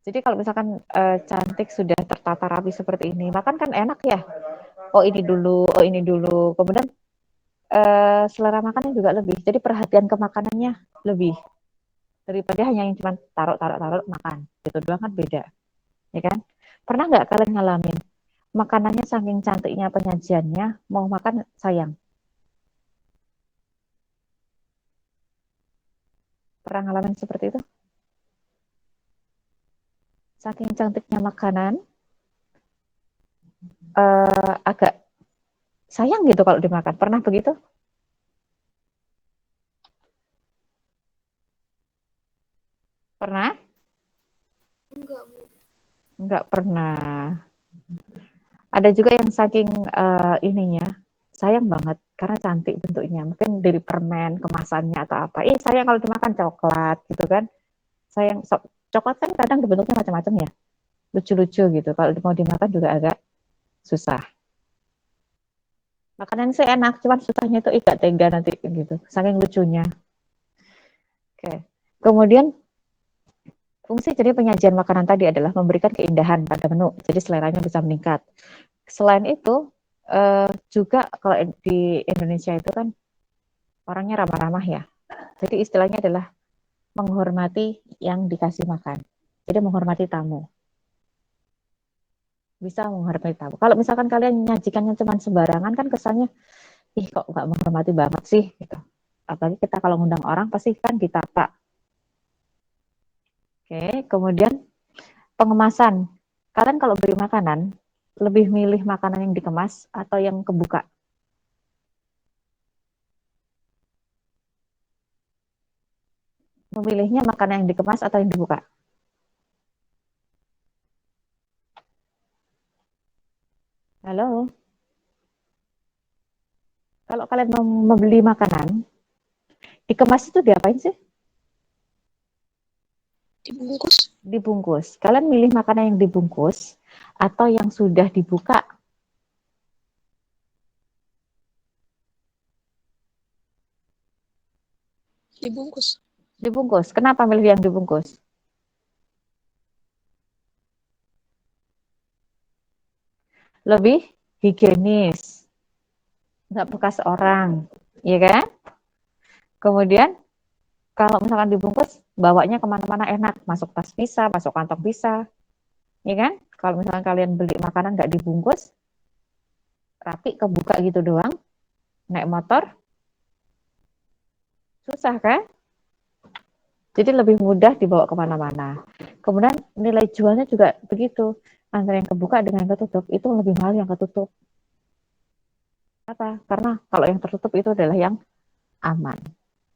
Jadi kalau misalkan cantik sudah tertata rapi seperti ini, makan kan enak ya. Oh ini dulu, oh ini dulu. Kemudian selera makannya juga lebih. Jadi perhatian ke makanannya lebih daripada hanya yang cuma taruh makan. Itu doang kan beda, ya kan? Pernah nggak kalian ngalamin makanannya saking cantiknya penyajiannya, mau makan sayang? Pernah ngalamin seperti itu? Saking cantiknya makanan, agak sayang gitu kalau dimakan. Pernah begitu? Pernah? Enggak, Bu. Enggak pernah. Ada juga yang saking ininya, sayang banget karena cantik bentuknya. Mungkin dari permen, kemasannya atau apa. Sayang kalau dimakan coklat gitu kan. Sayang, coklat kan kadang bentuknya macam-macam ya. Lucu-lucu gitu. Kalau mau dimakan juga agak susah. Makanan sih enak, cuman susahnya itu gak tega nanti gitu. Saking lucunya. Oke. Kemudian fungsi jadi penyajian makanan tadi adalah memberikan keindahan pada menu. Jadi seleranya bisa meningkat. Selain itu juga kalau di Indonesia itu kan orangnya ramah-ramah ya. Jadi istilahnya adalah menghormati yang dikasih makan. Jadi menghormati tamu. Bisa menghormati tamu. Kalau misalkan kalian nyajikannya cuma sembarangan kan kesannya, ih kok nggak menghormati banget sih gitu. Apalagi kita kalau ngundang orang pasti kan ditata. Oke, kemudian pengemasan. Kalian kalau beli makanan, lebih milih makanan yang dikemas atau yang kebuka? Memilihnya makanan yang dikemas atau yang dibuka? Halo? Kalau kalian mau membeli makanan, dikemas itu diapain sih? Dibungkus. Dibungkus. Kalian milih makanan yang dibungkus atau yang sudah dibuka? Dibungkus. Dibungkus. Kenapa milih yang dibungkus? Lebih higienis, nggak bekas orang, ya kan? Kemudian kalau misalkan dibungkus, bawanya kemana-mana enak, masuk tas bisa, masuk kantong bisa, ya kan? Kalau misalkan kalian beli makanan nggak dibungkus, rapi kebuka gitu doang, naik motor, susah kan? Jadi lebih mudah dibawa kemana-mana. Kemudian nilai jualnya juga begitu. Antara yang kebuka dengan yang ketutup, itu lebih mahal yang ketutup. Apa? Karena kalau yang tertutup itu adalah yang aman.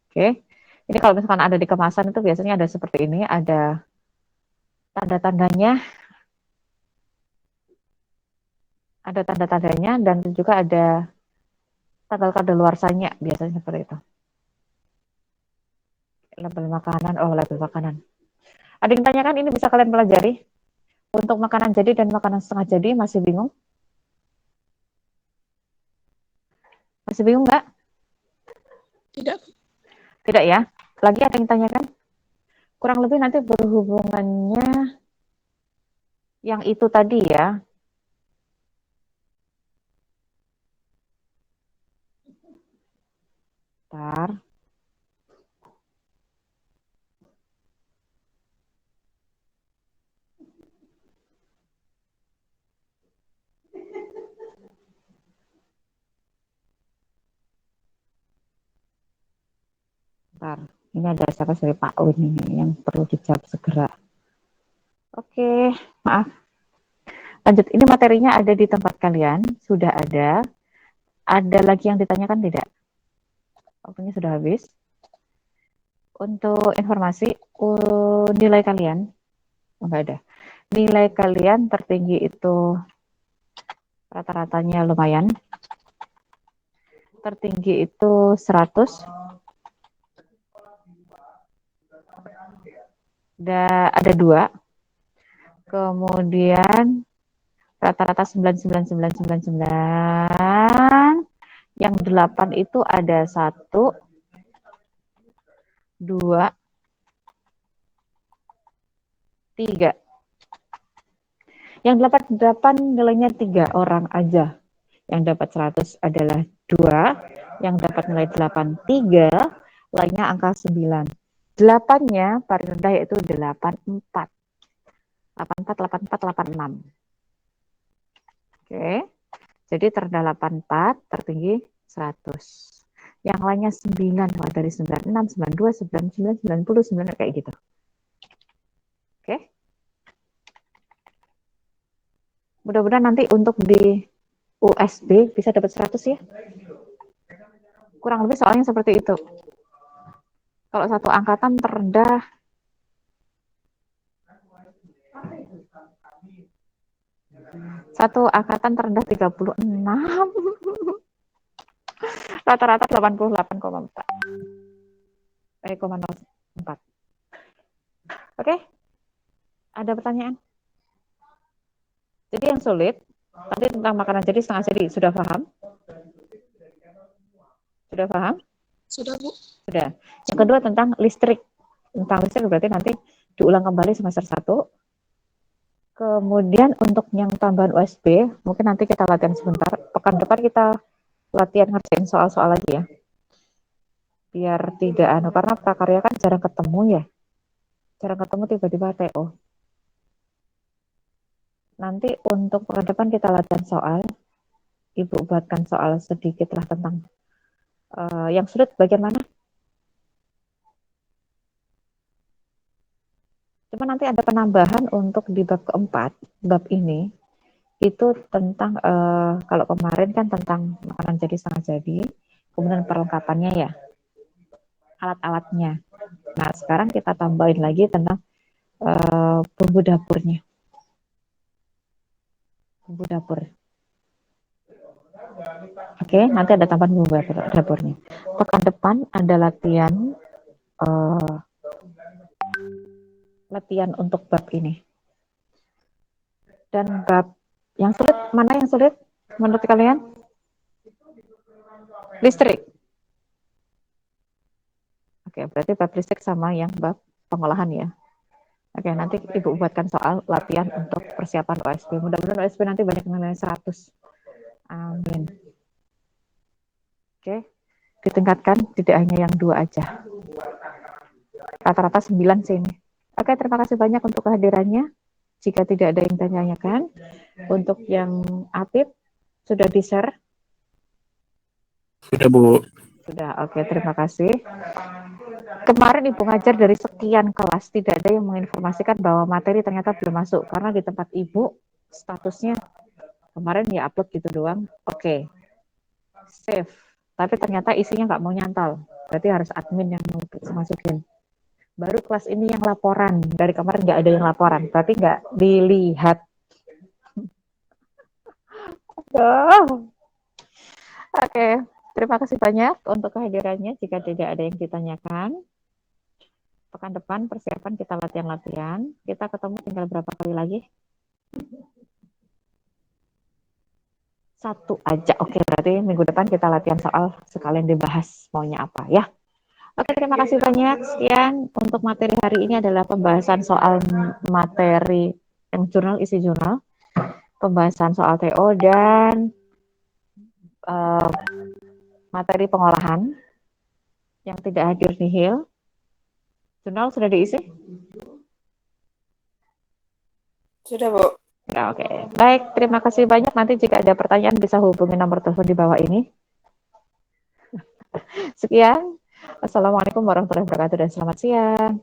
Oke. Ini kalau misalkan ada di kemasan itu biasanya ada seperti ini, ada tanda-tandanya, dan juga ada tanggal kadaluarsanya biasanya seperti itu. Label makanan. Ada yang tanyakan ini bisa kalian pelajari. Untuk makanan jadi dan makanan setengah jadi masih bingung? Masih bingung nggak? Tidak. Tidak ya? Lagi ada yang tanyakan? Kurang lebih nanti berhubungannya yang itu tadi ya. Bentar. Bentar. Ini ada siapa dari Pak Un ini yang perlu dijawab segera. Oke, maaf. Lanjut, ini materinya ada di tempat kalian, sudah ada. Ada lagi yang ditanyakan tidak? Waktunya sudah habis. Untuk informasi, nilai kalian, enggak ada. Nilai kalian tertinggi itu rata-ratanya lumayan. Tertinggi itu 100. Ada 2. Kemudian rata-rata 99999. Yang 8 itu ada 1, 2, 3. Yang dapat 8 nilainya 3 orang aja. Yang dapat 100 adalah 2, yang dapat nilai 8 3, lainnya angka 9. 8-nya paling rendah yaitu 84. 84, 84, 86. Oke. Jadi terendah 84, tertinggi 100. Yang lainnya 9, mulai dari 96, 92, 99, 90, 90 kayak gitu. Oke. Mudah-mudahan nanti untuk di USB bisa dapat 100 ya. Kurang lebih soalnya seperti itu. Kalau satu angkatan terendah terendah 36. Rata-rata 88,4. 0,04. Oke? Ada pertanyaan? Jadi yang sulit tadi tentang makanan jadi setengah jadi, sudah paham? Sudah paham? Sudah, Bu. Sudah. Yang kedua tentang listrik. Tentang listrik berarti nanti diulang kembali semester 1. Kemudian untuk yang tambahan USB, mungkin nanti kita latihan sebentar. Pekan depan kita latihan ngerjain soal-soal lagi ya. Biar tidak karena prakarya kan jarang ketemu ya. Jarang ketemu tiba-tiba TO. Nanti untuk pekan depan kita latihan soal. Ibu buatkan soal sedikit lah tentang yang sulit bagian mana? Cuma nanti ada penambahan untuk di bab keempat, bab ini itu tentang kalau kemarin kan tentang makanan jadi setengah jadi, kemudian perlengkapannya ya, alat-alatnya. Nah sekarang kita tambahin lagi tentang bumbu dapurnya, bumbu dapur. Oke, nanti ada tambahan bumbu dapurnya. Pekan depan ada latihan untuk bab ini. Dan bab yang sulit, mana yang sulit menurut kalian? Listrik. Oke, berarti bab listrik sama yang bab pengolahan ya. Oke, nanti Ibu buatkan soal latihan untuk persiapan OSP. Mudah-mudahan OSP nanti banyak nilai 100. Amin. Oke, ditingkatkan tidak hanya yang 2 aja. Rata-rata 9 sih ini. Oke, terima kasih banyak untuk kehadirannya. Jika tidak ada yang ditanyakan, untuk yang aktif sudah di-share? Sudah, Bu. Sudah, oke, terima kasih. Kemarin Ibu ngajar dari sekian kelas, tidak ada yang menginformasikan bahwa materi ternyata belum masuk, karena di tempat Ibu statusnya kemarin ya upload gitu doang. Oke, save. Tapi ternyata isinya nggak mau nyantal, berarti harus admin yang masukin. Baru kelas ini yang laporan, dari kemarin nggak ada yang laporan, berarti nggak dilihat. Oke, terima kasih banyak untuk kehadirannya. Jika tidak ada yang ditanyakan, pekan depan persiapan kita latihan-latihan. Kita ketemu tinggal berapa kali lagi? 1 aja. Oke, berarti minggu depan kita latihan soal sekalian dibahas maunya apa ya. Oke, terima kasih banyak. Sekian untuk materi hari ini adalah pembahasan soal materi yang jurnal, isi jurnal, pembahasan soal TO dan materi pengolahan yang tidak hadir nihil. Jurnal sudah diisi? Sudah, Bu. Ya, oke. Baik, terima kasih banyak. Nanti jika ada pertanyaan bisa hubungi nomor telepon di bawah ini. Sekian. Assalamualaikum warahmatullahi wabarakatuh dan selamat siang.